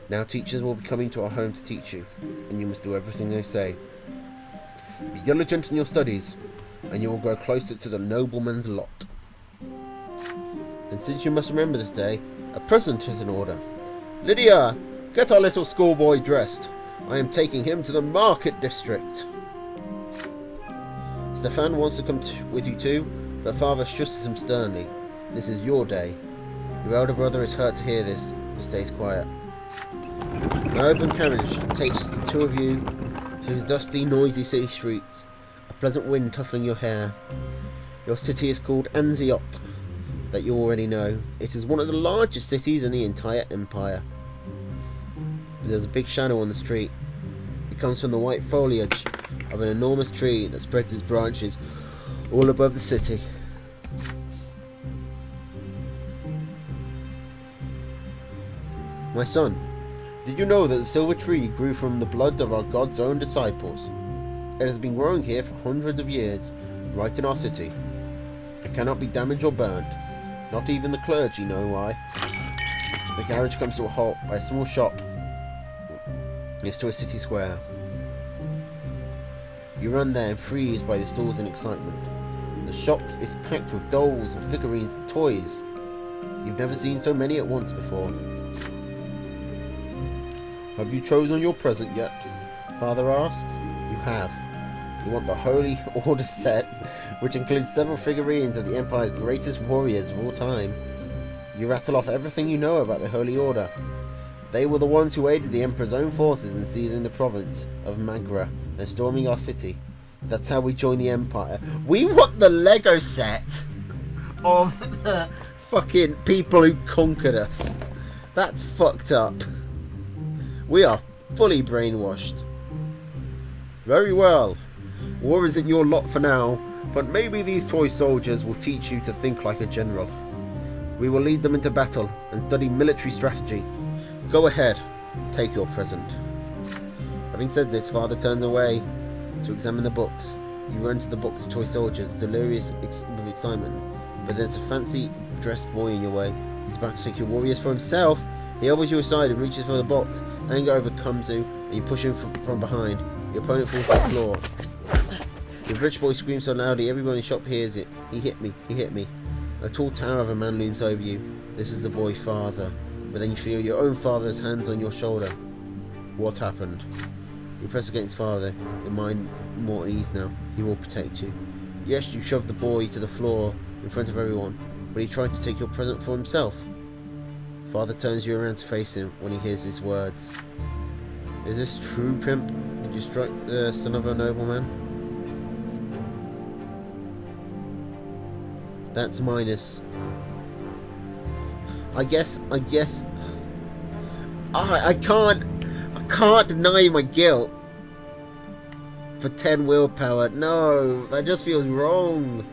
Now teachers will be coming to our home to teach you, and you must do everything they say. Be diligent in your studies, and you will grow closer to the nobleman's lot. And since you must remember this day, a present is in order. Lydia, get our little schoolboy dressed. I am taking him to the market district. Stefan wants to come with you too, but Father shushes him sternly. This is your day. Your elder brother is hurt to hear this, but stays quiet. An open carriage takes the two of you through the dusty, noisy city streets, a pleasant wind tussling your hair. Your city is called Anziot, that you already know. It is one of the largest cities in the entire empire. There's a big shadow on the street. It comes from the white foliage of an enormous tree that spreads its branches all above the city. My son, did you know that the silver tree grew from the blood of our God's own disciples? It has been growing here for hundreds of years, right in our city. It cannot be damaged or burnt. Not even the clergy know why. The carriage comes to a halt by a small shop next to a city square. You run there and freeze by the stalls in excitement. The shop is packed with dolls and figurines and toys. You've never seen so many at once before. Have you chosen your present yet? Father asks. You have. You want the Holy Order set, which includes several figurines of the Empire's greatest warriors of all time. You rattle off everything you know about the Holy Order. They were the ones who aided the Emperor's own forces in seizing the province of Magra and storming our city. That's how we joined the Empire. We want the Lego set of the fucking people who conquered us. That's fucked up. We are fully brainwashed. Very well. War isn't your lot for now, but maybe these toy soldiers will teach you to think like a general. We will lead them into battle and study military strategy. Go ahead, take your present. Having said this, Father turns away to examine the books. You run to the box of toy soldiers, delirious with excitement, but there's a fancy-dressed boy in your way. He's about to take your warriors for himself. He elbows you aside and reaches for the box. Anger overcomes you, and you push him from behind. Your opponent falls to the floor. The rich boy screams so loudly everyone in the shop hears it. He hit me, he hit me. A tall tower of a man looms over you. This is the boy's father. But then you feel your own father's hands on your shoulder. What happened? You press against father, your mind more at ease now. He will protect you. Yes, you shoved the boy to the floor in front of everyone, but he tried to take your present for himself. Father turns you around to face him when he hears his words. Is this true, Pimp? Did you strike the son of a nobleman? That's minus. I guess. I can't deny my guilt. For 10 willpower. No, that just feels wrong.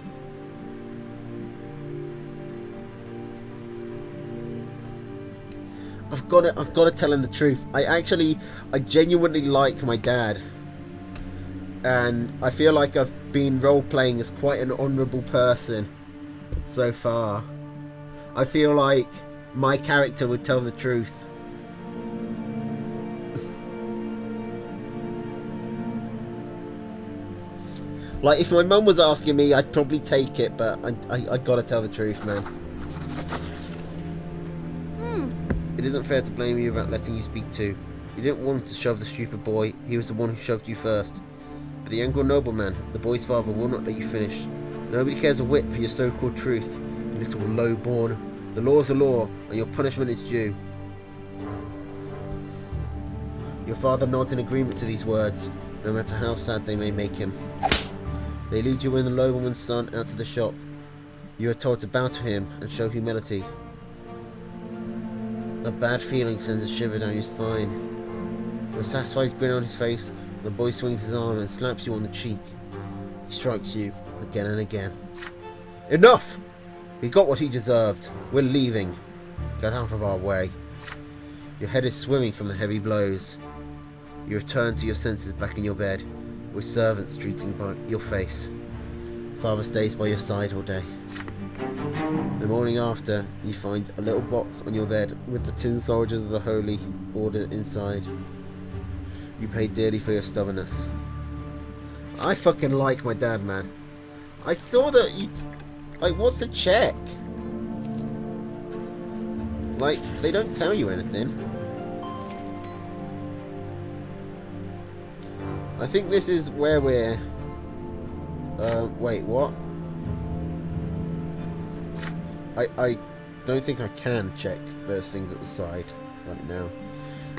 I've got to tell him the truth. I genuinely like my dad. And I feel like I've been role-playing as quite an honourable person so far. I feel like my character would tell the truth. Like, if my mum was asking me, I'd probably take it, but I gotta tell the truth, man. It isn't fair to blame you without letting you speak too. You didn't want to shove the stupid boy, he was the one who shoved you first. But the younger nobleman, the boy's father, will not let you finish. Nobody cares a whit for your so-called truth, you little low-born. The law is the law, and your punishment is due. Your father nods in agreement to these words, no matter how sad they may make him. They lead you and the nobleman's son out to the shop. You are told to bow to him and show humility. A bad feeling sends a shiver down your spine. With a satisfied grin on his face, the boy swings his arm and slaps you on the cheek. He strikes you again and again. Enough! He got what he deserved. We're leaving. Get out of our way. Your head is swimming from the heavy blows. You return to your senses back in your bed, with servants treating by your face. Father stays by your side all day. The morning after, you find a little box on your bed with the tin soldiers of the Holy Order inside. You paid dearly for your stubbornness. I fucking like my dad, man. I saw that you... Like, what's the check? Like, they don't tell you anything. I think this is where we're... wait, what? I don't think I can check those things at the side right now.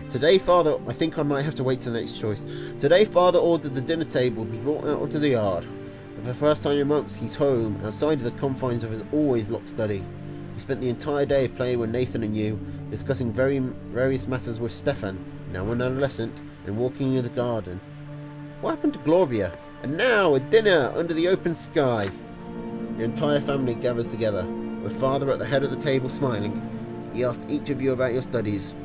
Today, Father... I think I might have to wait till the next choice. Today, Father ordered the dinner table be brought out onto the yard. For the first time in months, he's home, outside of the confines of his always locked study. He spent the entire day playing with Nathan and you, discussing various matters with Stefan, now an adolescent, and walking in the garden. What happened to Gloria? And now, a dinner under the open sky. Your entire family gathers together, with Father at the head of the table smiling. He asks each of you about your studies.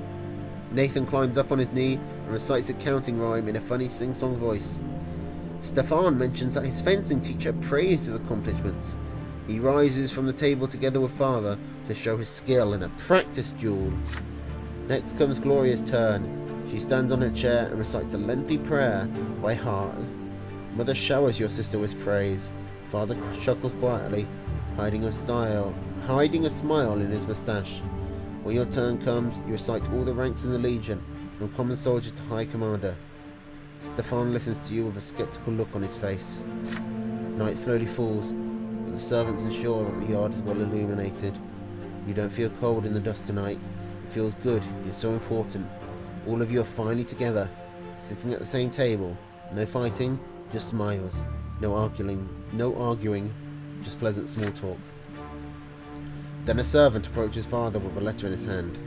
Nathan climbs up on his knee and recites a counting rhyme in a funny sing-song voice. Stefan mentions that his fencing teacher praised his accomplishments. He rises from the table together with father to show his skill in a practice duel. Next comes Gloria's turn. She stands on her chair and recites a lengthy prayer by heart. Mother showers your sister with praise. Father chuckles quietly, hiding a smile in his moustache. When your turn comes, you recite all the ranks in the Legion, from common soldier to high commander. Stefan listens to you with a skeptical look on his face. Night slowly falls, but the servants ensure that the yard is well illuminated. You don't feel cold in the dust tonight. It feels good. You're so important. All of you are finally together, sitting at the same table. No fighting, just smiles. No arguing, just pleasant small talk. Then a servant approaches father with a letter in his hand.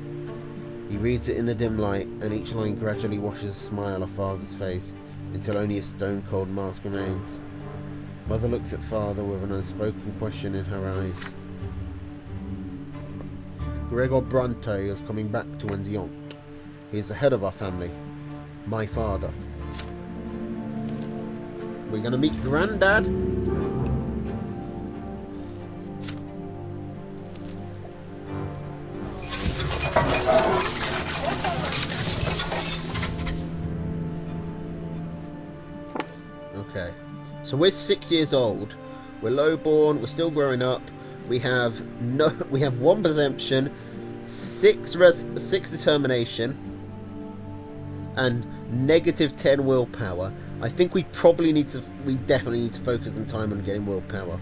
He reads it in the dim light, and each line gradually washes a smile off father's face, until only a stone-cold mask remains. Mother looks at father with an unspoken question in her eyes. Gregor Brante is coming back to Enziont. He is the head of our family. My father. We're gonna meet Granddad. Okay, so we're 6 years old. We're lowborn. We're still growing up. We have one perception, six determination, and -10 willpower. I think we definitely need to focus some time on getting willpower.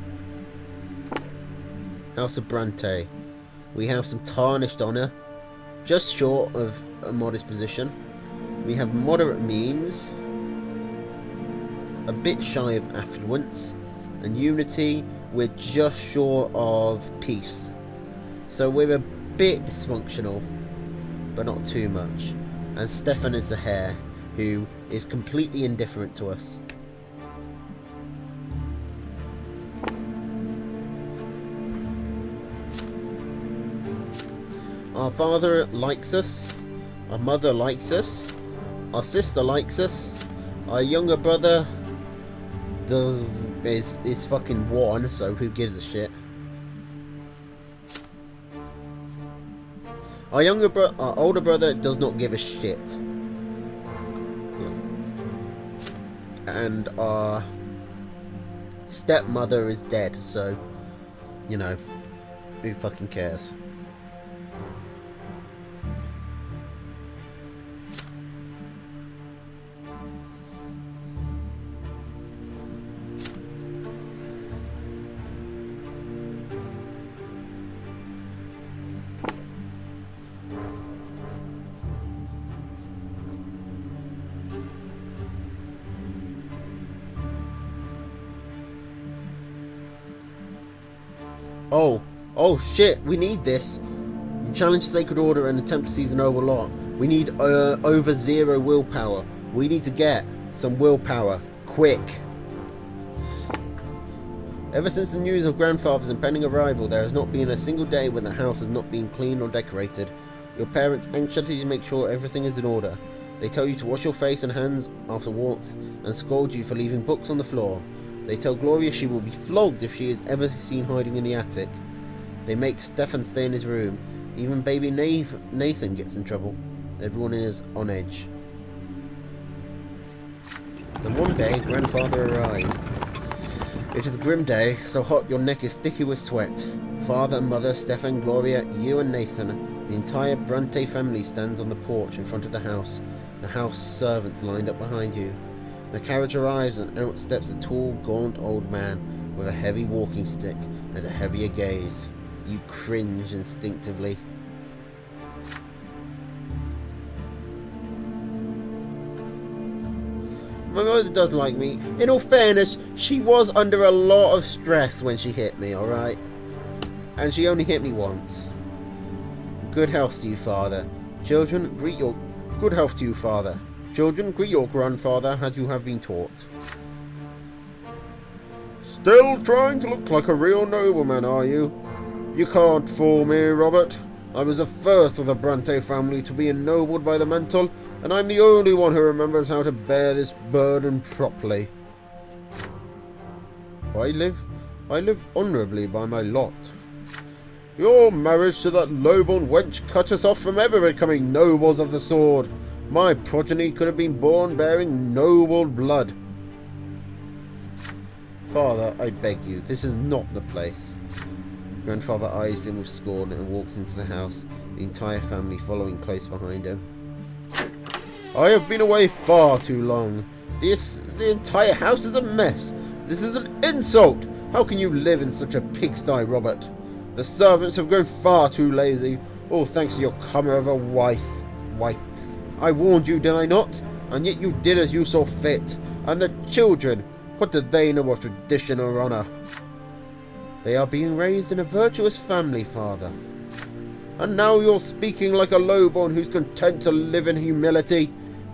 House of Brante. We have some tarnished honour, just short of a modest position. We have moderate means, a bit shy of affluence, and unity, we're just short of peace. So we're a bit dysfunctional, but not too much. And Stefan is the heir, who is completely indifferent to us. Our father likes us, our mother likes us, our sister likes us, our younger brother is fucking one, so who gives a shit? Our older brother does not give a shit. And our stepmother is dead, so, you know, who fucking cares? Oh shit, we need this. You challenge Sacred Order and attempt to seize an overlord. We need over 0 willpower. We need to get some willpower. Quick. Ever since the news of grandfather's impending arrival, there has not been a single day when the house has not been cleaned or decorated. Your parents anxiously make sure everything is in order. They tell you to wash your face and hands after walks and scold you for leaving books on the floor. They tell Gloria she will be flogged if she is ever seen hiding in the attic. They make Stefan stay in his room. Even baby Nathan gets in trouble. Everyone is on edge. Then one day, grandfather arrives. It is a grim day, so hot your neck is sticky with sweat. Father, mother, Stefan, Gloria, you and Nathan, the entire Brante family stands on the porch in front of the house. The house servants lined up behind you. The carriage arrives and out steps a tall, gaunt old man with a heavy walking stick and a heavier gaze. You cringe instinctively. My mother doesn't like me. In all fairness, she was under a lot of stress when she hit me, alright? And she only hit me once. Good health to you, father. Children, greet your... Good health to you, father. Children, greet your grandfather as you have been taught. Still trying to look like a real nobleman, are you? You can't fool me, Robert. I was the first of the Brante family to be ennobled by the mental, and I'm the only one who remembers how to bear this burden properly. I live honourably by my lot. Your marriage to that low-born wench cut us off from ever becoming nobles of the sword. My progeny could have been born bearing noble blood. Father, I beg you, this is not the place. Grandfather eyes him with scorn and walks into the house, the entire family following close behind him. I have been away far too long. The entire house is a mess. This is an insult. How can you live in such a pigsty, Robert? The servants have grown far too lazy, all thanks to your comer of a wife. I warned you, did I not? And yet you did as you saw fit. And the children, what do they know of tradition or honour? They are being raised in a virtuous family, Father. And now you're speaking like a lowborn who's content to live in humility.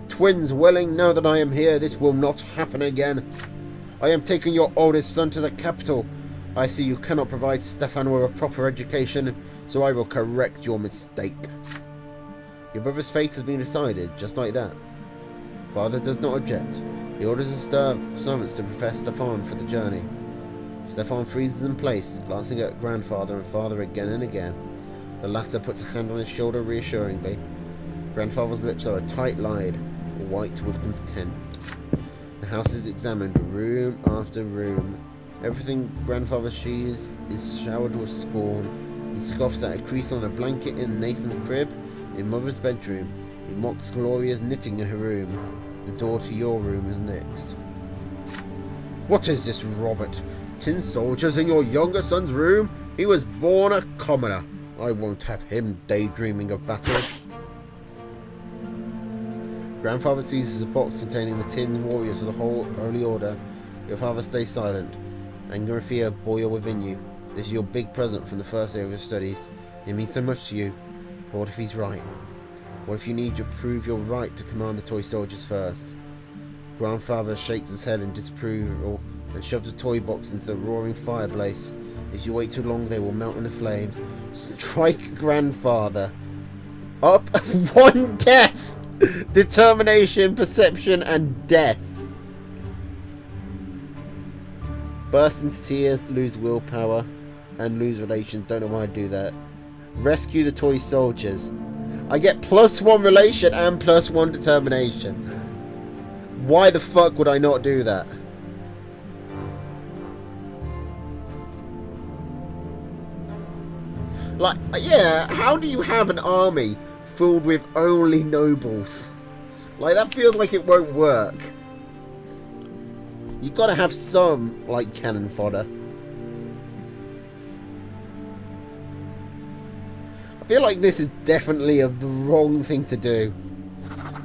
Twins willing, now that I am here, this will not happen again. I am taking your oldest son to the capital. I see you cannot provide Stefan with a proper education, so I will correct your mistake. Your brother's fate has been decided, just like that. Father does not object. He orders the servants to prepare Stefan for the journey. Stefan freezes in place, glancing at grandfather and father again and again. The latter puts a hand on his shoulder reassuringly. Grandfather's lips are a tight line, white with contempt. The house is examined, room after room. Everything grandfather sees is showered with scorn. He scoffs at a crease on a blanket in Nathan's crib, in Mother's bedroom. He mocks Gloria's knitting in her room. The door to your room is next. What is this, Robert? Tin soldiers in your younger son's room? He was born a commoner. I won't have him daydreaming of battle. Grandfather seizes a box containing the tin warriors of the whole Holy Order. Your father stays silent. Anger and fear boil within you. This is your big present from the first day of your studies. It means so much to you. But what if he's right? What if you need to prove your right to command the toy soldiers first? Grandfather shakes his head in disapproval and shoves the toy box into the roaring fireplace. If you wait too long, they will melt in the flames. Strike grandfather. Up one death! Determination, perception, and death. Burst into tears, lose willpower, and lose relations. Don't know why I do that. Rescue the toy soldiers. I get +1 relation and +1 determination. Why the fuck would I not do that? Like, yeah, how do you have an army filled with only nobles? Like, that feels like it won't work. You gotta have some, like, cannon fodder. I feel like this is definitely the wrong thing to do.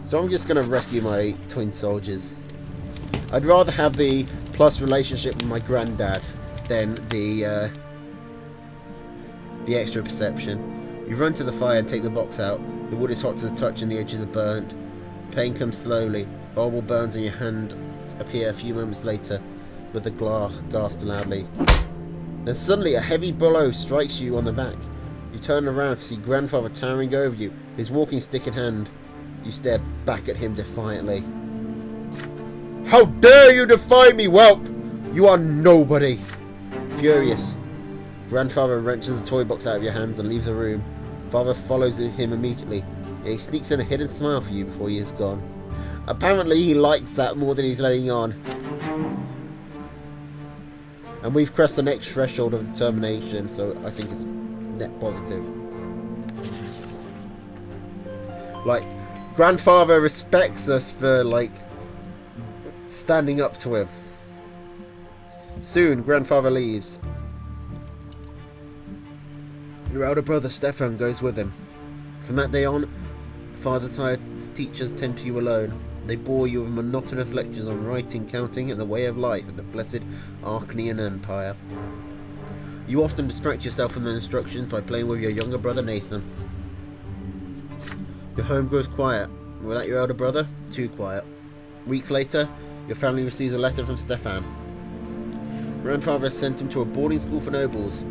So I'm just gonna rescue my twin soldiers. I'd rather have the plus relationship with my granddad than the extra perception. You run to the fire and take the box out. The wood is hot to the touch and the edges are burnt. Pain comes slowly. Horrible burns in your hand appear a few moments later, with the gasp loudly. Then suddenly a heavy blow strikes you on the back. You turn around to see grandfather towering over you, his walking stick in hand. You stare back at him defiantly. How dare you defy me, whelp! You are nobody! Furious, grandfather wrenches the toy box out of your hands and leaves the room. Father follows him immediately, and he sneaks in a hidden smile for you before he is gone. Apparently he likes that more than he's letting on. And we've crossed the next threshold of determination, so I think it's net positive. Like, grandfather respects us for, like, standing up to him. Soon, grandfather leaves. Your elder brother Stefan goes with him. From that day on, father's hired teachers tend to you alone. They bore you with monotonous lectures on writing, counting, and the way of life in the blessed Archenian Empire. You often distract yourself from the instructions by playing with your younger brother Nathan. Your home grows quiet. Without your elder brother, too quiet. Weeks later, your family receives a letter from Stefan. Grandfather has sent him to a boarding school for nobles.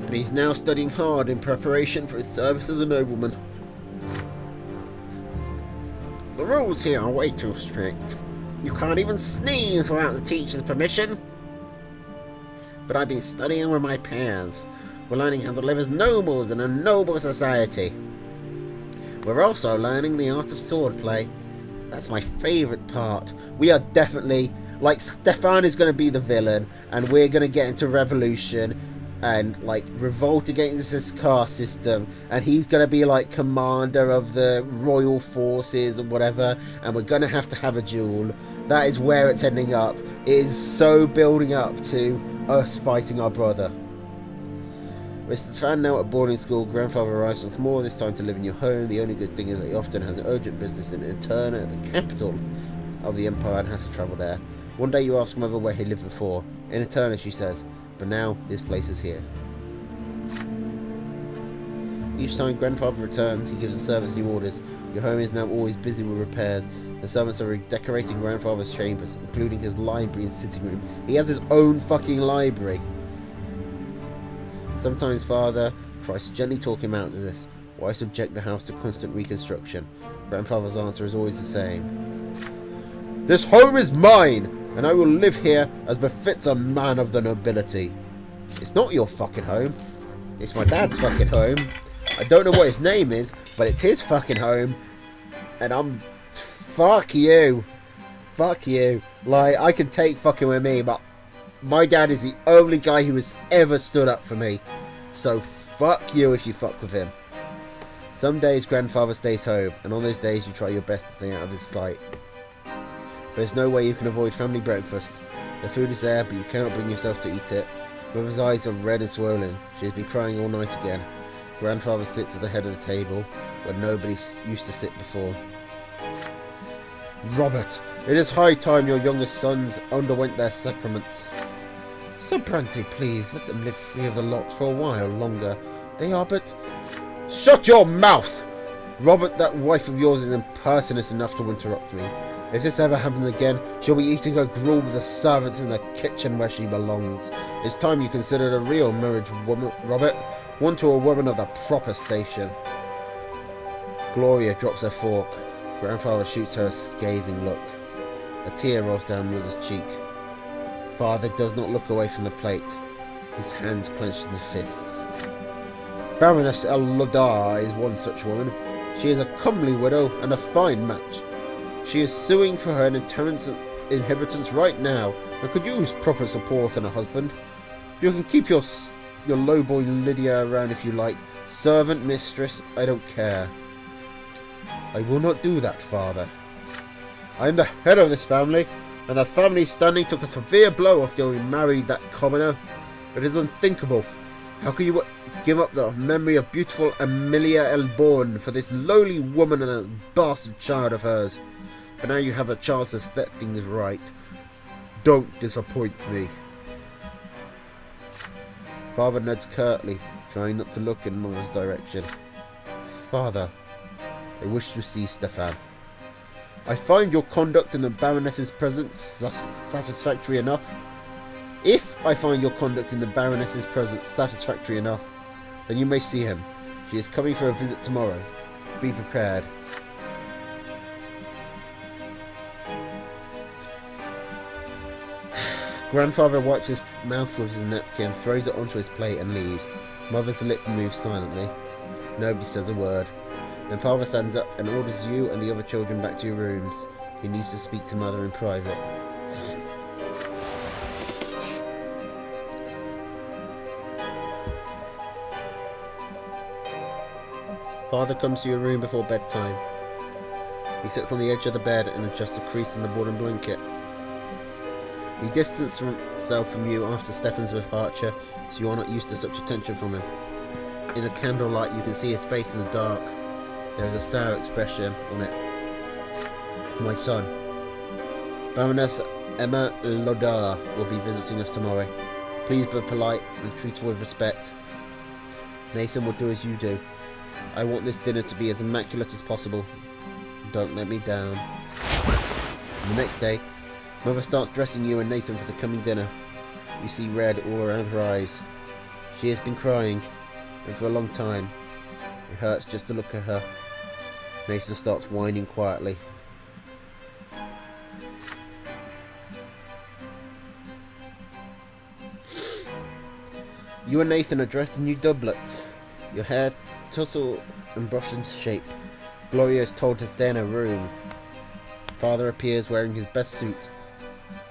and he's now studying hard in preparation for his service as a nobleman. The rules here are way too strict. You can't even sneeze without the teacher's permission. But I've been studying with my peers. We're learning how to live as nobles in a noble society. We're also learning the art of swordplay. That's my favourite part. We are definitely, like, Stefan is going to be the villain, and we're going to get into revolution and, like, revolt against this caste system, and he's going to be, like, commander of the royal forces or whatever, and we're going to have a duel. That is where it's ending up. It is so building up to us fighting our brother. With Stefan now at boarding school, grandfather arrives once more, this time to live in your home. The only good thing is that he often has an urgent business in Eterna, at the capital of the Empire, and has to travel there. One day you ask mother where he lived before. In Eterna, she says, but now this place is here. Each time grandfather returns, he gives the servants new orders. Your home is now always busy with repairs. The servants are redecorating grandfather's chambers, including his library and sitting room. He has his own fucking library. Sometimes father tries to gently talk him out of this. Why subject the house to constant reconstruction? Grandfather's answer is always the same. This home is mine, and I will live here as befits a man of the nobility. It's not your fucking home. It's my dad's fucking home. I don't know what his name is, but it's his fucking home. And I'm... Fuck you. Fuck you. Like, I can take fucking with me, but my dad is the only guy who has ever stood up for me. So fuck you if you fuck with him. Some days grandfather stays home, and on those days you try your best to stay out of his sight. There's no way you can avoid family breakfast. The food is there, but you cannot bring yourself to eat it. Mother's eyes are red and swollen. She has been crying all night again. Grandfather sits at the head of the table, where nobody used to sit before. Robert, it is high time your youngest sons underwent their sacraments. Sir Brante, please, let them live free of the lot for a while longer. They are but... Shut your mouth! Robert, that wife of yours is impertinent enough to interrupt me. If this ever happens again, she'll be eating her gruel with the servants in the kitchen where she belongs. It's time you considered a real marriage, woman, Robert. One to a woman of the proper station. Gloria drops her fork. Grandfather shoots her a scathing look. A tear rolls down mother's cheek. Father does not look away from the plate, his hands clenched in the fists. Baroness El-Lodar is one such woman. She is a comely widow and a fine match. She is suing for her inheritance right now and could use proper support and a husband. You can keep your lowboy Lydia around if you like. Servant, mistress, I don't care. I will not do that, father. I am the head of this family, and the family's standing took a severe blow after we married that commoner. It is unthinkable. How can you give up the memory of beautiful Amelia Elborn for this lowly woman and that bastard child of hers? But now you have a chance to set things right. Don't disappoint me. Father nods curtly, trying not to look in mother's direction. Father, I wish to see Stefan. I find your conduct in the Baroness's presence satisfactory enough. If I find your conduct in the Baroness's presence satisfactory enough, then you may see him. She is coming for a visit tomorrow. Be prepared. Grandfather wipes his mouth with his napkin, throws it onto his plate and leaves. Mother's lip moves silently. Nobody says a word. Then father stands up and orders you and the other children back to your rooms. He needs to speak to mother in private. Father comes to your room before bedtime. He sits on the edge of the bed and adjusts a crease in the board and blanket. He distanced himself from you after Stefan's departure, so you are not used to such attention from him. In the candlelight you can see his face in the dark. There is a sour expression on it. My son, Baroness Emma Lodar will be visiting us tomorrow. Please be polite and treat her with respect. Nathan will do as you do. I want this dinner to be as immaculate as possible. Don't let me down. The next day, Mother starts dressing you and Nathan for the coming dinner. You see red all around her eyes. She has been crying, and for a long time. It hurts just to look at her. Nathan starts whining quietly. You and Nathan are dressed in new doublets, your hair tousled and brushed into shape. Gloria is told to stay in her room. Father appears wearing his best suit.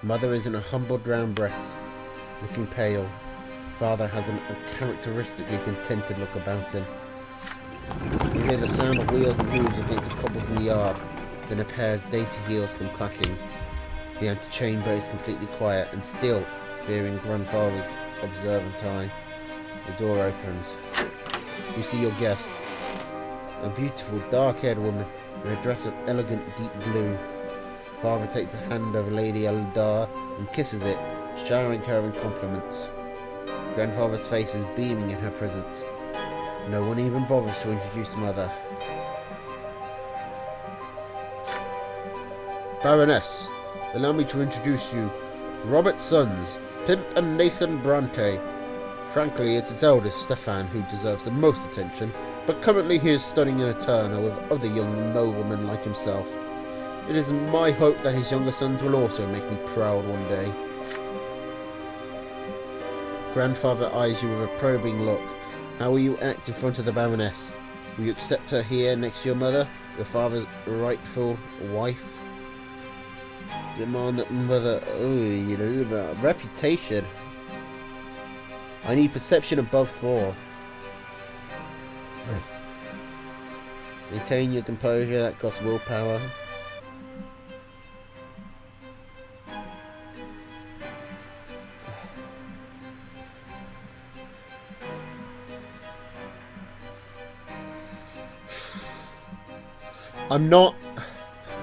Mother is in a humble brown dress, looking pale. Father has a characteristically contented look about him. You hear the sound of wheels and hooves against the cobbles in the yard, then a pair of dainty heels come clacking. The antechamber is completely quiet, and still, fearing grandfather's observant eye, the door opens. You see your guest, a beautiful dark-haired woman in a dress of elegant deep blue. Father takes a hand over Lady Eldar and kisses it, showering her in compliments. Grandfather's face is beaming in her presence. No one even bothers to introduce Mother. Baroness, allow me to introduce you. Robert's sons, Pimp and Nathan Brante. Frankly, it's his eldest, Stefan, who deserves the most attention, but currently he is studying in Eterna with other young noblemen like himself. It is my hope that his younger sons will also make me proud one day. Grandfather eyes you with a probing look. How will you act in front of the Baroness? Will you accept her here next to your mother, your father's rightful wife? Demand that Mother, about reputation. I need perception above 4. Maintain your composure, that costs willpower.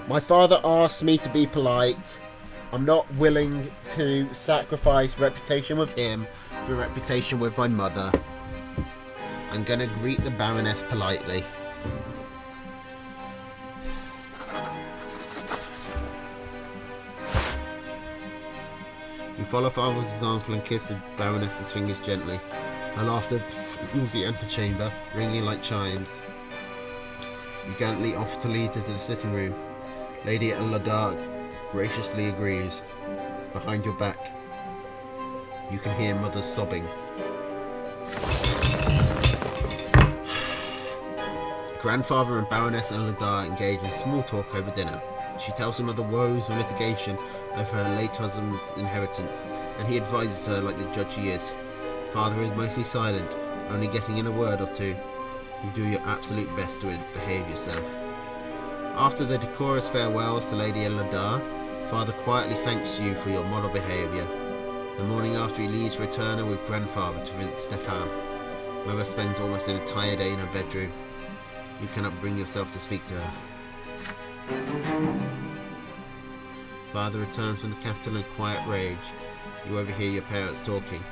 My father asked me to be polite. I'm not willing to sacrifice reputation with him for reputation with my mother. I'm gonna greet the Baroness politely. You follow father's example and kiss the Baroness's fingers gently. Her laughter fills the antechamber, ringing like chimes. You gallantly offer to lead her to the sitting room. Lady Eldar graciously agrees. Behind your back, you can hear Mother sobbing. Grandfather and Baroness Eldar engage in small talk over dinner. She tells him of the woes of litigation over her late husband's inheritance, and he advises her like the judge he is. Father is mostly silent, only getting in a word or two. You do your absolute best to behave yourself. After the decorous farewells to Lady Eldar, Father quietly thanks you for your model behaviour. The morning after he leaves for Eterna with Grandfather to visit Stefan, Mother spends almost an entire day in her bedroom. You cannot bring yourself to speak to her. Father returns from the capital in quiet rage. You overhear your parents talking.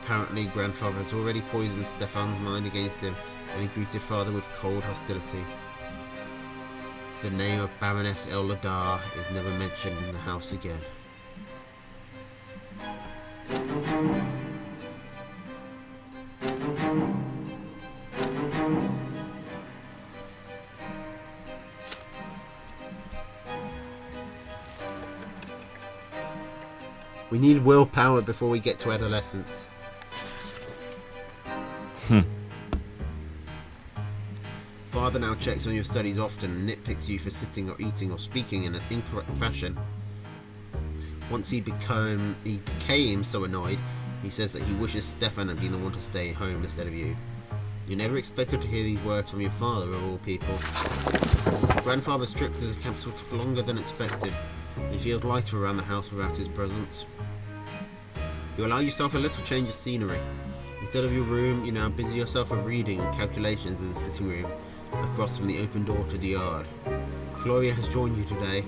Apparently, Grandfather has already poisoned Stefan's mind against him, and he greeted Father with cold hostility. The name of Baroness Eldar is never mentioned in the house again. We need willpower before we get to adolescence. Father now checks on your studies often and nitpicks you for sitting or eating or speaking in an incorrect fashion. Once he became so annoyed, he says that he wishes Stefan had been the one to stay home instead of you. You never expected to hear these words from your father, of all people. Grandfather's trip to the capital took longer than expected. He feels lighter around the house without his presence. You allow yourself a little change of scenery. Instead of your room, you now busy yourself with reading and calculations in the sitting room, across from the open door to the yard. Gloria has joined you today.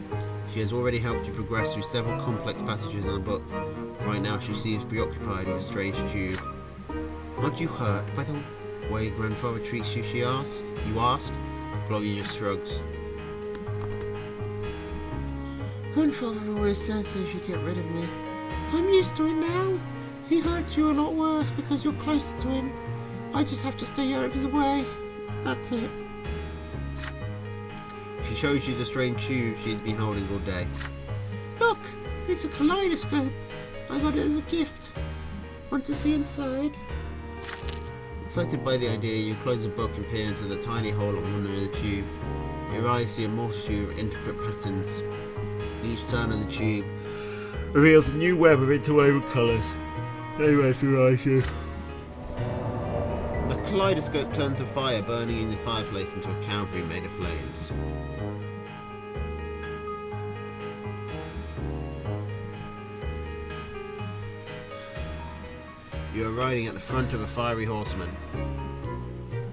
She has already helped you progress through several complex passages in the book. Right now she seems preoccupied with a strange tube. Aren't you hurt by the way Grandfather treats you, she asks? You ask? Gloria just shrugs. Grandfather always says they should get rid of me. I'm used to it now. He hurts you a lot worse because you're closer to him. I just have to stay out of his way. That's it. She shows you the strange tube she's been holding all day. Look, it's a kaleidoscope. I got it as a gift. Want to see inside? Excited by the idea, you close the book and peer into the tiny hole on one end of the tube. Your eyes see a multitude of intricate patterns. Each turn of the tube reveals a new web of interwoven colours. They mesmerise you. The kaleidoscope turns a fire burning in the fireplace into a Calvary made of flames. You are riding at the front of a fiery horseman,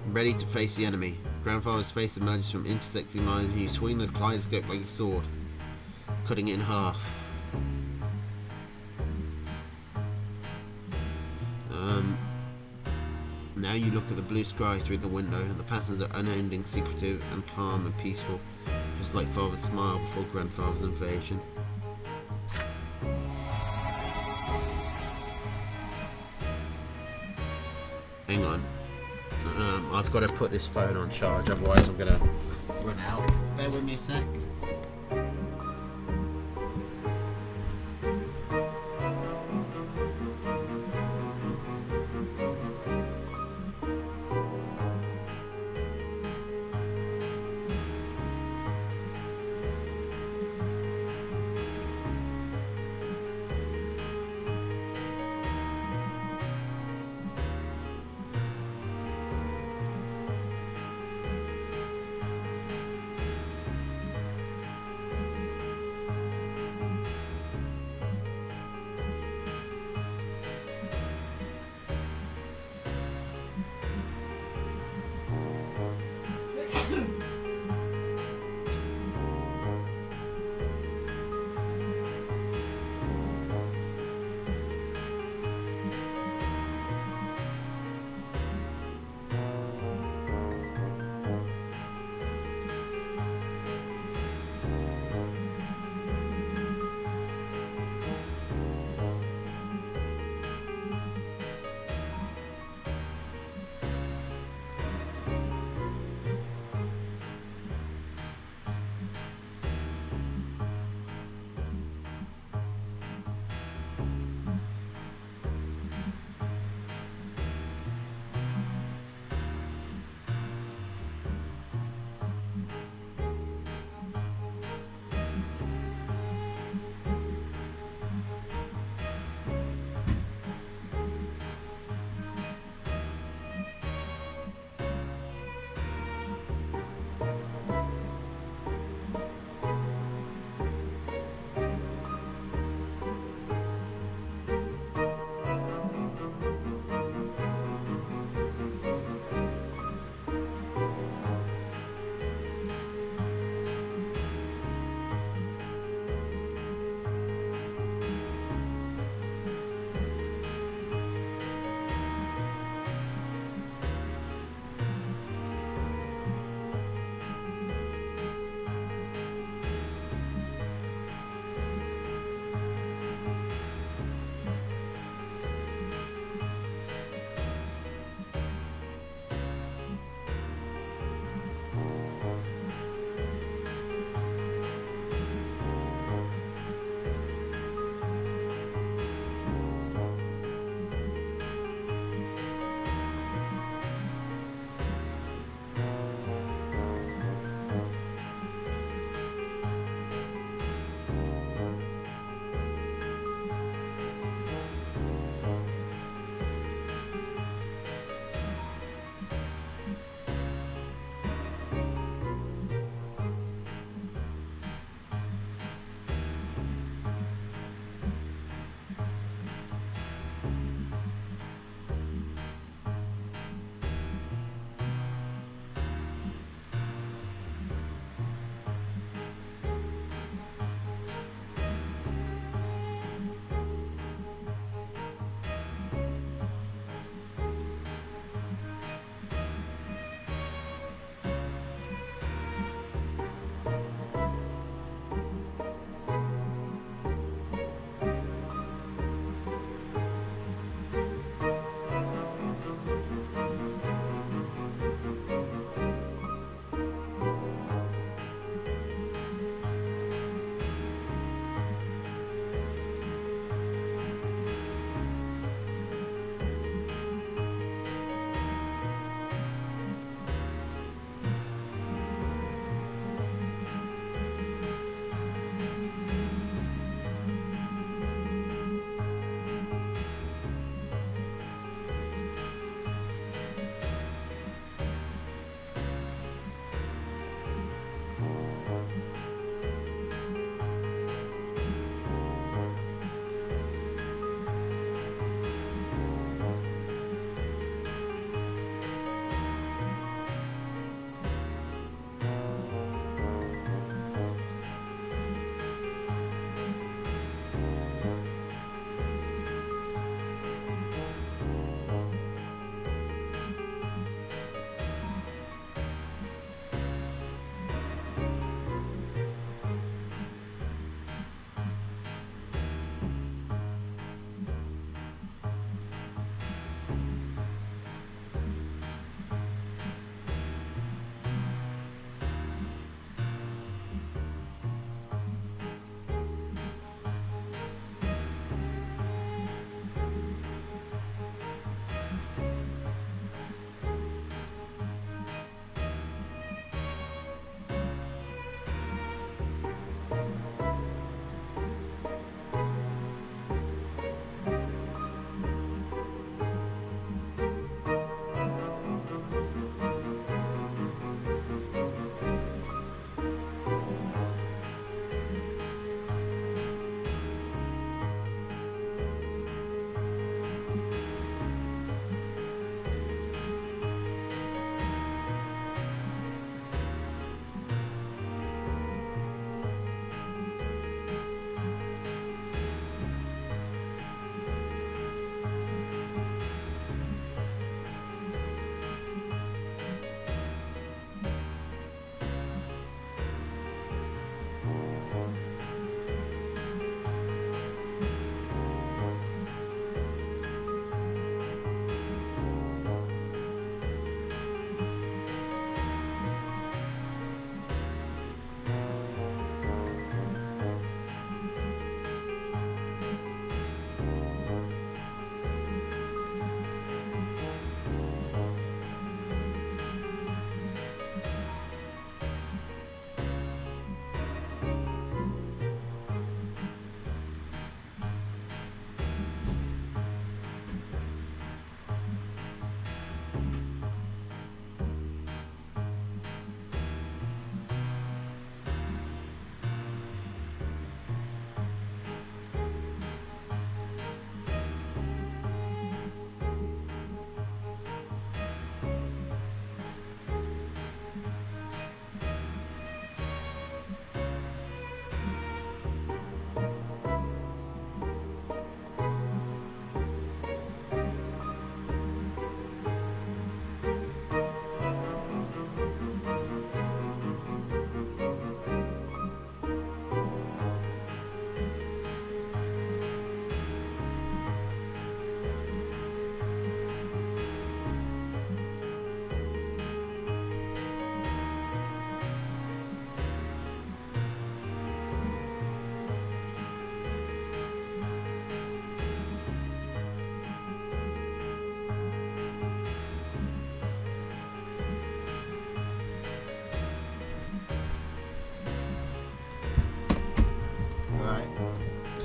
ready to face the enemy. Grandfather's face emerges from intersecting lines and you swing the kaleidoscope like a sword, cutting it in half. Now you look at the blue sky through the window, and the patterns are unending, secretive, and calm and peaceful, just like Father's smile before Grandfather's invasion. Hang on. I've got to put this phone on charge, otherwise I'm going to run out. Bear with me a sec.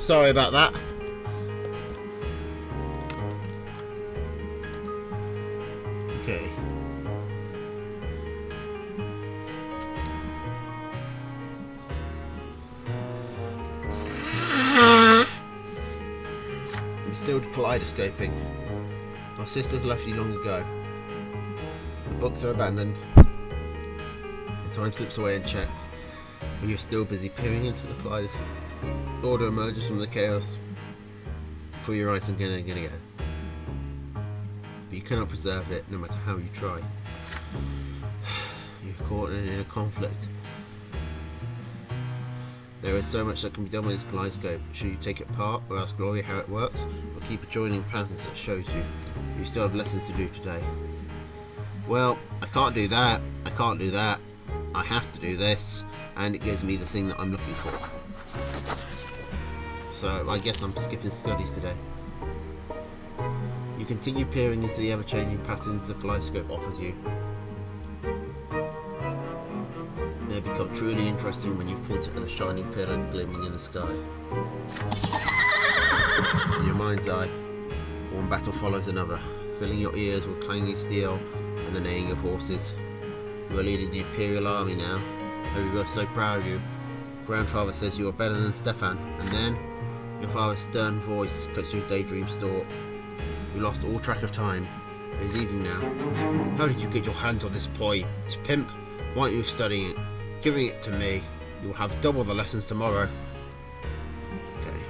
Sorry about that. Okay. I'm still kaleidoscoping. My sister's left you long ago. The books are abandoned. The time slips away unchecked. But you're still busy peering into the kaleidoscope. Order emerges from the chaos before your eyes again and again. But you cannot preserve it, no matter how you try. You're caught in a conflict. There is so much that can be done with this kaleidoscope. Should you take it apart or ask Gloria how it works, or keep adjoining patterns that shows you? You still have lessons to do today. Well, I can't do that. I can't do that. I have to do this, and it gives me the thing that I'm looking for. So I guess I'm skipping studies today. You continue peering into the ever-changing patterns the kaleidoscope offers you. They become truly interesting when you point at the shining pillar gleaming in the sky. In your mind's eye, one battle follows another, filling your ears with clanging steel and the neighing of horses. You are leading the Imperial Army now. Everybody's so proud of you. Grandfather says you are better than Stefan, and then your father's stern voice cuts your daydream short. You lost all track of time. It is evening now. How did you get your hands on this boy? It's Pimp. Why aren't you studying it? Giving it to me. You will have double the lessons tomorrow. Okay.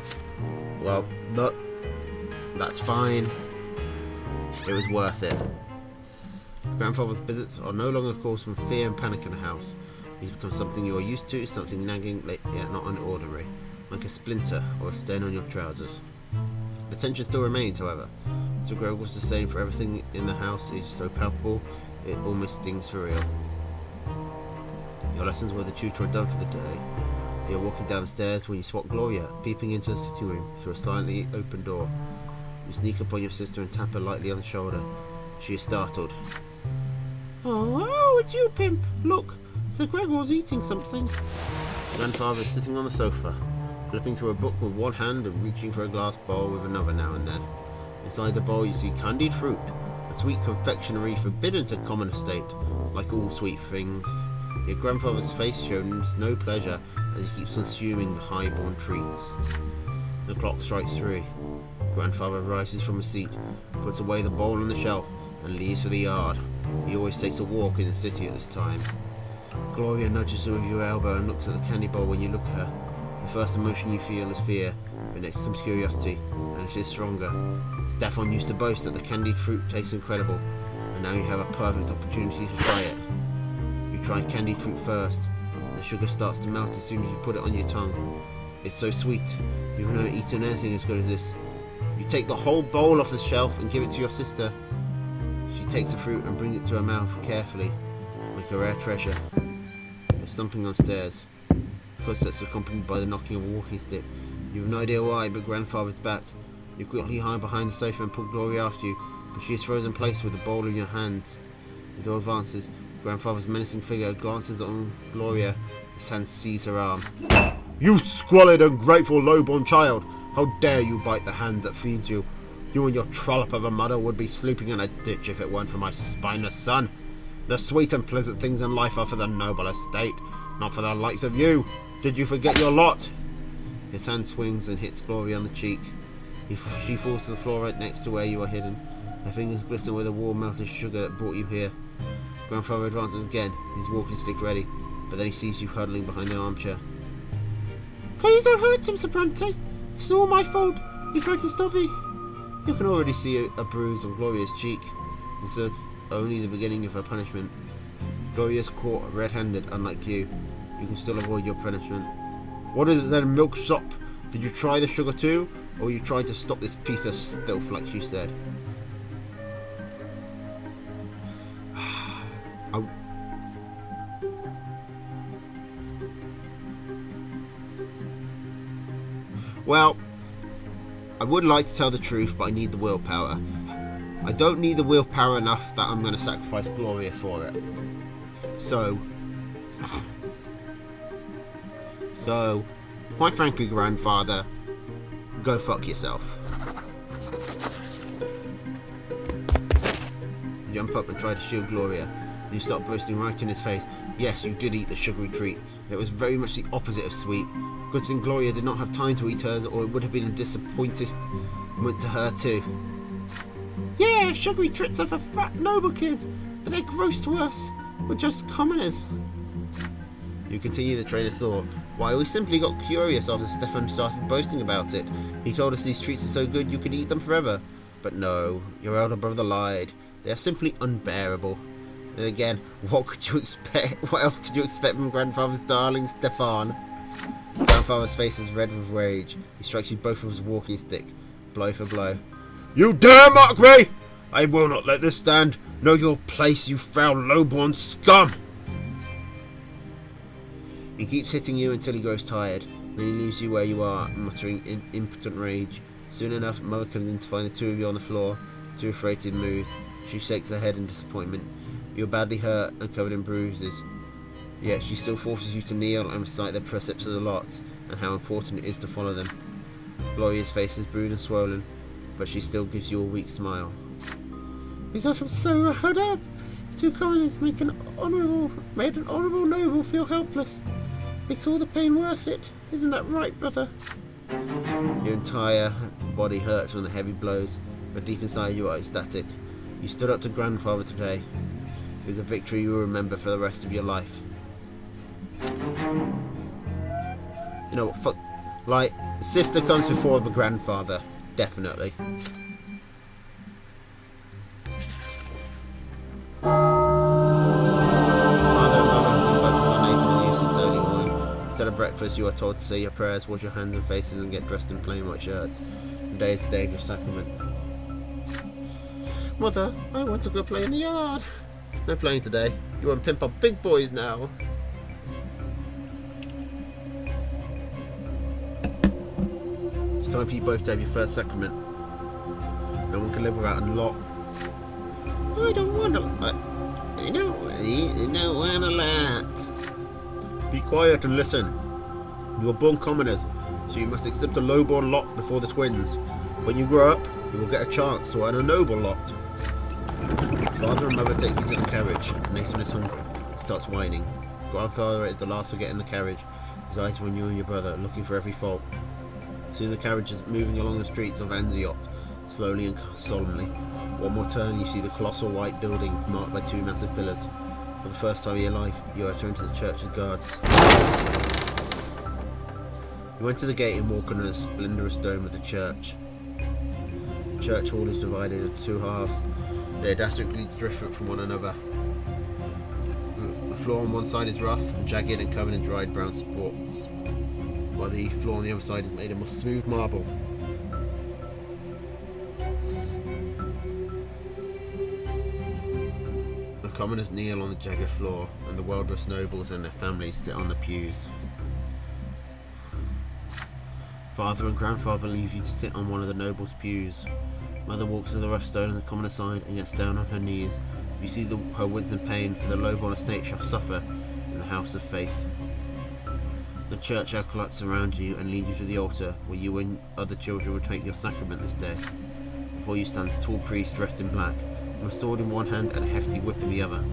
Well, but that's fine. It was worth it. Grandfather's visits are no longer cause from fear and panic in the house. He's become something you are used to, something nagging, yet not unordinary, like a splinter or a stain on your trousers. The tension still remains, however. Sir Greg was the same for everything in the house. It is so palpable, it almost stings for real. Your lessons with the tutor are done for the day. You are walking down the stairs when you spot Gloria peeping into the sitting room through a slightly open door. You sneak upon your sister and tap her lightly on the shoulder. She is startled. Oh, it's you, Pimp. Look, Sir Gregor's eating something. Grandfather is sitting on the sofa, flipping through a book with one hand and reaching for a glass bowl with another now and then. Inside the bowl you see candied fruit, a sweet confectionery forbidden to common estate, like all sweet things. Your grandfather's face shows no pleasure as he keeps consuming the high-born treats. The clock strikes 3. Grandfather rises from his seat, puts away the bowl on the shelf, and leaves for the yard. He always takes a walk in the city at this time. Gloria nudges you with your elbow and looks at the candy bowl when you look at her. The first emotion you feel is fear, but next comes curiosity, and it is stronger. Stefan used to boast that the candied fruit tastes incredible, and now you have a perfect opportunity to try it. You try candied fruit first. The sugar starts to melt as soon as you put it on your tongue. It's so sweet. You've never eaten anything as good as this. You take the whole bowl off the shelf and give it to your sister. She takes the fruit and brings it to her mouth carefully, like a rare treasure. There's something on stairs. Footsteps accompanied by the knocking of a walking stick. You have no idea why, but Grandfather's back. You quickly hide behind the sofa and pull Gloria after you, but she is frozen in place with the bowl in your hands. The door advances. Grandfather's menacing figure glances on Gloria. His hand seize her arm. You squalid, ungrateful, low-born child! How dare you bite the hand that feeds you? You and your trollop of a mother would be sleeping in a ditch if it weren't for my spineless son. The sweet and pleasant things in life are for the noble estate, not for the likes of you. Did you forget your lot? His hand swings and hits Gloria on the cheek. She falls to the floor right next to where you are hidden. Her fingers glisten with the warm melted sugar that brought you here. Grandfather advances again, his walking stick ready, but then he sees you huddling behind the armchair. Please don't hurt him, Sir Brante. It's all my fault. You tried to stop me. You can already see a bruise on Gloria's cheek, and so it's only the beginning of her punishment. Gloria's caught red-handed, unlike you. You can still avoid your punishment. What is it then, milksop? Did you try the sugar too, or were you trying to stop this piece of filth like you said? Well, I would like to tell the truth, but I need the willpower. I don't need the willpower enough that I'm going to sacrifice Gloria for it. So, quite frankly, Grandfather, Go fuck yourself. You jump up and try to shield Gloria. And you start boasting right in his face. Yes, you did eat the sugary treat. And it was very much the opposite of sweet. Good thing Gloria did not have time to eat hers, or it would have been a disappointment to her too. Yeah, sugary treats are for fat noble kids, but they're gross to us. We're just commoners. You continue the train of thought. Why, we simply got curious after Stefan started boasting about it. He told us these treats are so good you could eat them forever. But no, your elder brother lied. They are simply unbearable. And again, what could you expect? What else could you expect from grandfather's darling Stefan? Grandfather's face is red with rage. He strikes you both with his walking stick, blow for blow. You dare mock me! I will not let this stand. Know your place, you foul low-born scum! He keeps hitting you until he grows tired. Then he leaves you where you are, muttering in impotent rage. Soon enough, Mother comes in to find the two of you on the floor, too afraid to move. She shakes her head in disappointment. You're badly hurt and covered in bruises. Yet she still forces you to kneel and recite the precepts of the lot, and how important it is to follow them. Gloria's face is bruised and swollen, but she still gives you a weak smile. We got him so hurt up. Two commoners made an honourable noble feel helpless. Makes all the pain worth it. Isn't that right, brother? Your entire body hurts from the heavy blows, but deep inside you are ecstatic. You stood up to grandfather today. It is a victory you will remember for the rest of your life. You know what, fuck, like, sister comes before the grandfather, definitely. Father and mother have been focused on Nathan and you since early morning. Instead of breakfast, you are told to say your prayers, wash your hands and faces, and get dressed in plain white shirts. Today is the day of your sacrament. Mother, I want to go play in the yard. No playing today. You and Pimp are big boys now. It's time for you both to have your first sacrament. No one can live without a lot. I don't want to. I don't want a lot. Be quiet and listen. You are born commoners, so you must accept a lowborn lot before the twins. When you grow up, you will get a chance to earn a noble lot. Father and mother take you to the carriage. Nathan is hungry. He starts whining. Grandfather is the last to get in the carriage. His eyes are on you and your brother, looking for every fault. Soon the carriage is moving along the streets of Anziot, slowly and solemnly. One more turn, you see the colossal white buildings marked by two massive pillars. For the first time in your life, you are turned to the church of guards. You enter the gate and walk under the splendourous dome of the church. The church hall is divided into two halves. They are drastically different from one another. The floor on one side is rough and jagged and covered in dried brown spots, while the floor on the other side is made of smooth marble. The commoners kneel on the jagged floor, and the well-dressed nobles and their families sit on the pews. Father and grandfather leave you to sit on one of the nobles' pews. Mother walks to the rough stone on the commoner side and gets down on her knees. You see her winsome pain, for the lowborn estate shall suffer in the house of faith. The church acolytes surround you and lead you to the altar, where you and other children will take your sacrament this day. Before you stands a tall priest dressed in black, with a sword in one hand and a hefty whip in the other.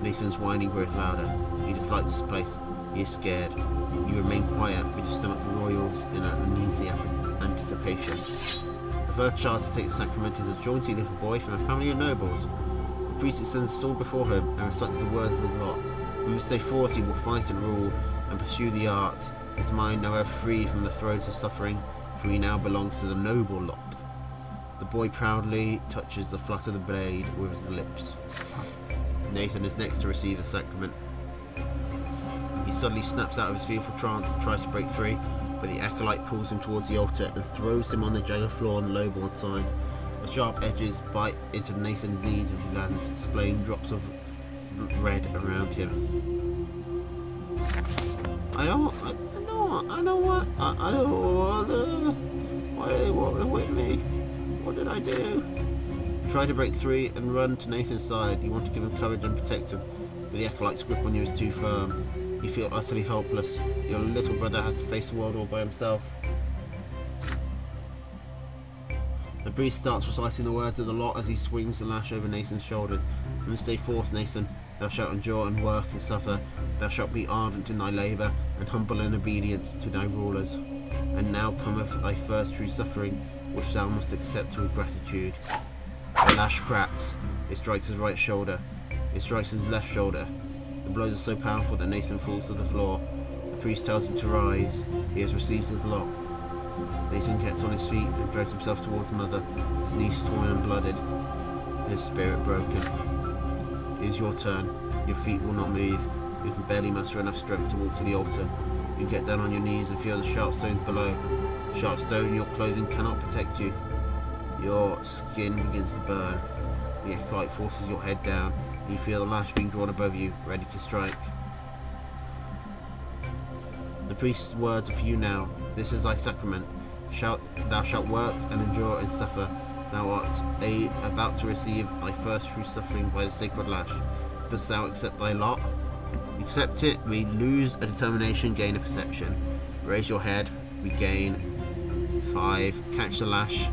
Nathan's whining grows louder. He dislikes this place. He is scared. You remain quiet, with your stomach roils in an uneasy anticipation. The first child to take the sacrament is a jaunty little boy from a family of nobles. The priest extends the sword before him and recites the words of his lot. From this day forth he will fight and rule and pursue the arts, his mind now ever free from the throes of suffering, for he now belongs to the noble lot. The boy proudly touches the flat of the blade with his lips. Nathan is next to receive the sacrament. He suddenly snaps out of his fearful trance and tries to break free, but the acolyte pulls him towards the altar and throws him on the jagged floor on the lowborn side. The sharp edges bite into Nathan's knees as he lands, splaying drops of red around him. I don't want to. Why do they want to whip me? What did I do? You try to break free and run to Nathan's side. You want to give him courage and protect him, but the acolyte's grip on you is too firm. You feel utterly helpless. Your little brother has to face the world all by himself. The priest starts reciting the words of the lot as he swings the lash over Nathan's shoulders. From this day forth, Nathan, thou shalt endure and work and suffer. Thou shalt be ardent in thy labour, and humble in obedience to thy rulers. And now cometh thy first true suffering, which thou must accept with gratitude. The lash cracks. It strikes his right shoulder. It strikes his left shoulder. The blows are so powerful that Nathan falls to the floor. The priest tells him to rise. He has received his lot. Nathan gets on his feet and drags himself towards Mother, his knees torn and blooded, his spirit broken. It is your turn. Your feet will not move. You can barely muster enough strength to walk to the altar. You get down on your knees and feel the sharp stones below. Sharp stone, your clothing cannot protect you. Your skin begins to burn. The acolyte forces your head down. You feel the lash being drawn above you, ready to strike. The priest's words are for you now. This is thy sacrament. Thou shalt work and endure and suffer. Thou art about to receive thy first true suffering by the sacred lash. Dost thou accept thy lot? Accept it. We lose a determination, gain a perception. Raise your head. We gain 5. Catch the lash.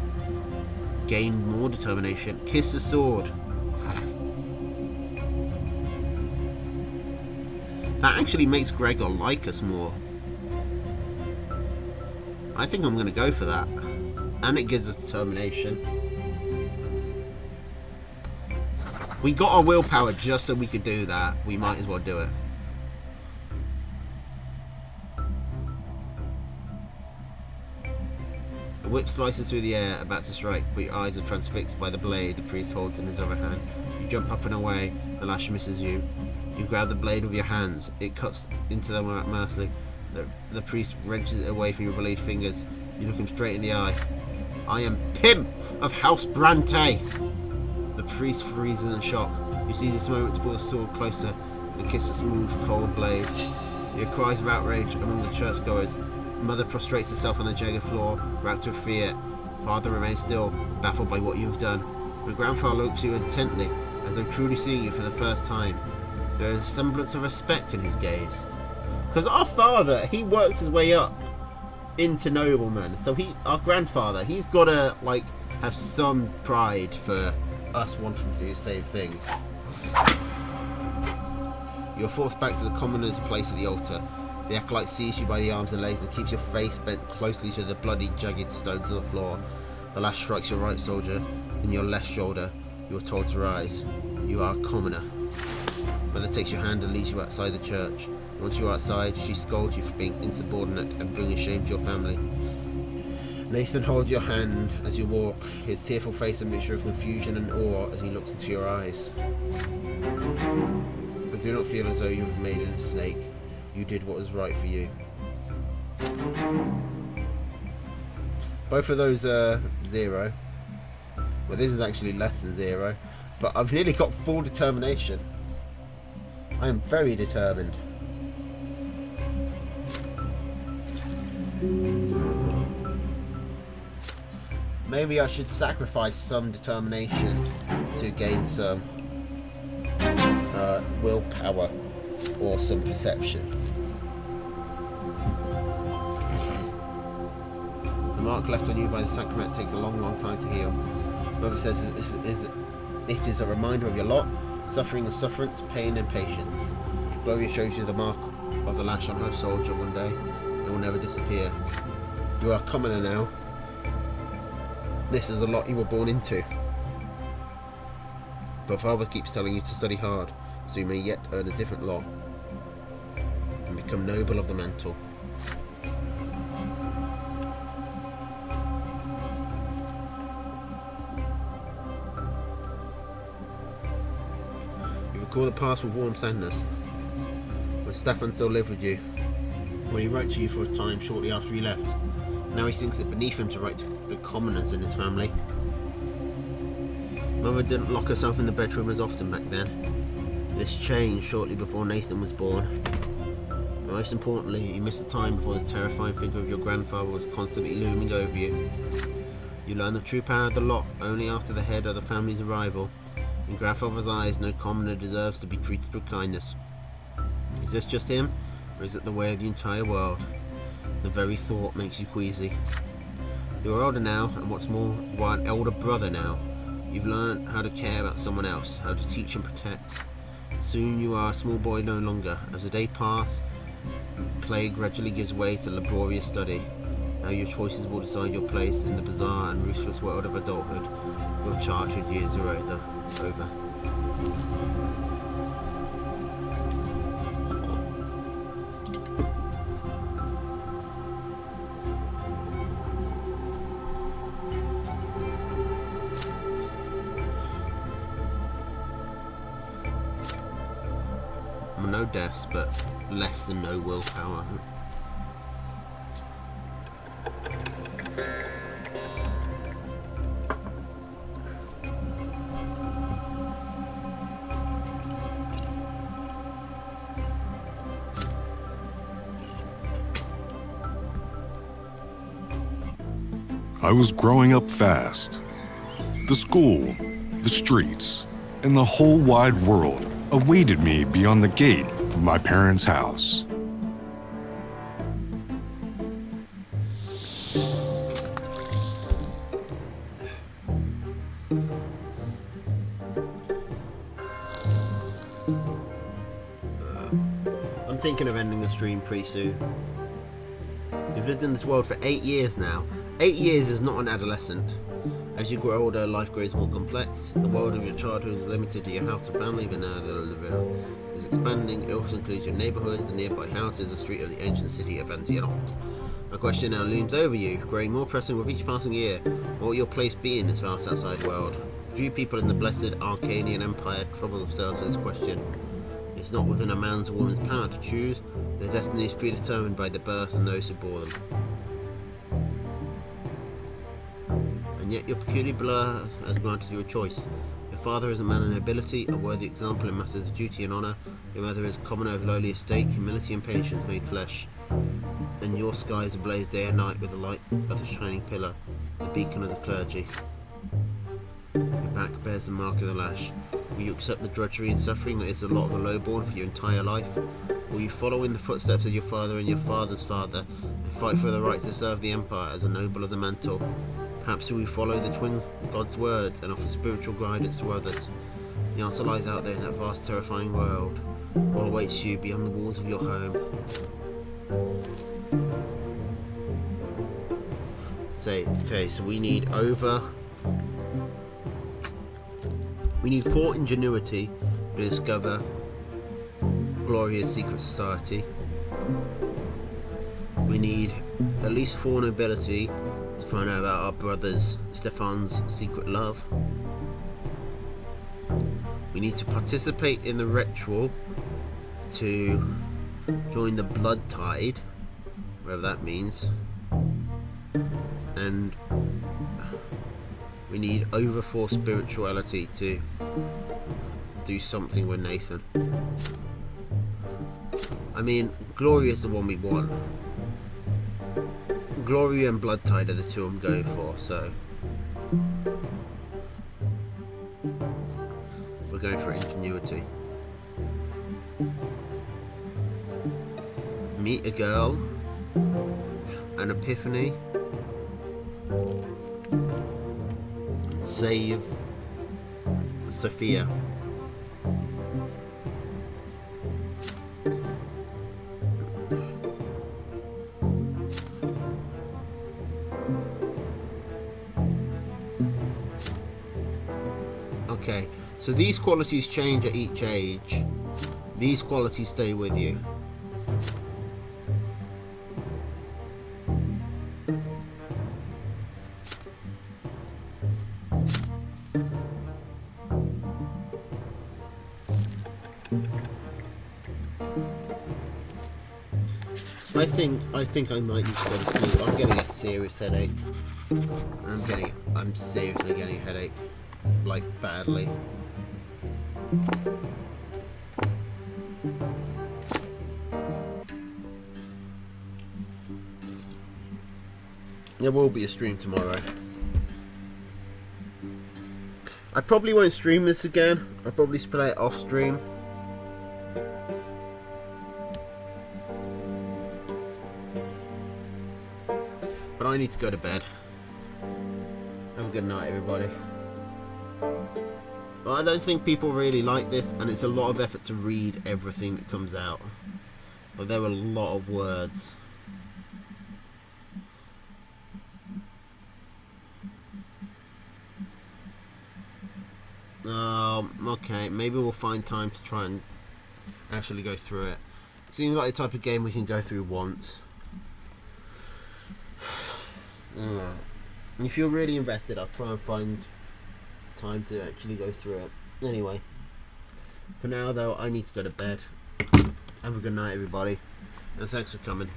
Gain more determination. Kiss the sword. That actually makes Gregor like us more. I think I'm going to go for that. And it gives us determination. We got our willpower just so we could do that. We might as well do it. The whip slices through the air, about to strike, but your eyes are transfixed by the blade the priest holds in his other hand. You jump up and away. The lash misses you. You grab the blade with your hands. It cuts into them mercilessly. The priest wrenches it away from your blade fingers. You look him straight in the eye. I am Pimp of House Brante. The priest freezes in shock. You seize this moment to pull the sword closer and kiss the smooth, cold blade. You hear cries of outrage among the churchgoers. Mother prostrates herself on the jagged floor, racked with fear. Father remains still, baffled by what you have done. Your grandfather looks at you intently, as though truly seeing you for the first time. There is a semblance of respect in his gaze. Because our father, he works his way up into nobleman. So our grandfather, he's got to, like, have some pride for us wanting to do the same thing. You're forced back to the commoner's place at the altar. The acolyte seizes you by the arms and legs and keeps your face bent closely to the bloody, jagged stones of the floor. The lash strikes your right shoulder and your left shoulder. You are told to rise. You are a commoner. Mother takes your hand and leads you outside the church. Once you're outside, she scolds you for being insubordinate and bringing shame to your family. Nathan holds your hand as you walk, his tearful face a mixture of confusion and awe as he looks into your eyes. But do not feel as though you have made a mistake. You did what was right for you. Both of those are 0. Well, this is actually less than 0, but I've nearly got full determination. I am very determined. Maybe I should sacrifice some determination to gain some willpower or some perception. The mark left on you by the sacrament takes a long, long time to heal. Mother says it is a reminder of your lot, suffering and sufferance, pain and patience. Gloria shows you the mark of the lash on her soldier one day. It will never disappear. You are a commoner now. This is the lot you were born into. But Father keeps telling you to study hard, so you may yet earn a different lot and become noble of the mantle. You recall the past with warm sadness. When Stefan still lived with you, when he wrote to you for a time shortly after he left. Now he thinks it beneath him to write to the commoners in his family. Mother didn't lock herself in the bedroom as often back then. This changed shortly before Nathan was born. But most importantly, you missed the time before the terrifying figure of your grandfather was constantly looming over you. You learned the true power of the lot only after the head of the family's arrival. In grandfather's eyes, no commoner deserves to be treated with kindness. Is this just him, or is it the way of the entire world? The very thought makes you queasy. You're older now, and what's more, you are an elder brother now. You've learned how to care about someone else, how to teach and protect. Soon you are a small boy no longer. As the day passes, play gradually gives way to laborious study. Now your choices will decide your place in the bizarre and ruthless world of adulthood. Your childhood years are over. No deaths, but less than no willpower. I was growing up fast. The school, the streets, and the whole wide world awaited me beyond the gate of my parents' house. I'm thinking of ending the stream pretty soon. You've lived in this world for 8 years now. 8 years is not an adolescent. As you grow older, life grows more complex. The world of your childhood is limited to your house and family, but now the world is expanding. It also includes your neighbourhood, the nearby houses, the street of the ancient city of Antionot. A question now looms over you, growing more pressing with each passing year. What will your place be in this vast outside world? Few people in the blessed Arcanian Empire trouble themselves with this question. It's not within a man's or woman's power to choose. Their destiny is predetermined by the birth and those who bore them. And yet your peculiar blood has granted you a choice. Your father is a man of nobility, a worthy example in matters of duty and honour. Your mother is a commoner of lowly estate, humility and patience made flesh. And your skies ablaze day and night with the light of the shining pillar, the beacon of the clergy. Your back bears the mark of the lash. Will you accept the drudgery and suffering that is the lot of the lowborn for your entire life? Will you follow in the footsteps of your father and your father's father, and fight for the right to serve the empire as a noble of the mantle? Perhaps will you follow the twin God's words and offer spiritual guidance to others? The answer lies out there in that vast, terrifying world. What awaits you beyond the walls of your home? Okay, so we need 4 ingenuity to discover Gloria's secret society. We need at least 4 nobility to find out about our brother's Stefan's secret love. We need to participate in the ritual to join the blood tide, whatever that means. And we need over 4 spirituality to do something with Nathan. I mean, Gloria is the one we want. Gloria and Blood Tide are the 2 I'm going for, so we're going for ingenuity. Meet a girl, an epiphany, save Sophia. Okay, so these qualities change at each age. These qualities stay with you. I think I might need to go to sleep. I'm getting a serious headache. I'm seriously getting a headache. Like, badly. There will be a stream tomorrow. I probably won't stream this again. I'll probably play it off stream. But I need to go to bed. Have a good night, everybody. I don't think people really like this, and it's a lot of effort to read everything that comes out. But there were a lot of words. Okay, maybe we'll find time to try and actually go through it. Seems like the type of game we can go through once. If you're really invested, I'll try and find time to actually go through it. Anyway, for now though, I need to go to bed. Have a good night, everybody, and thanks for coming.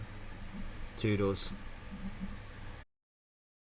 Toodles.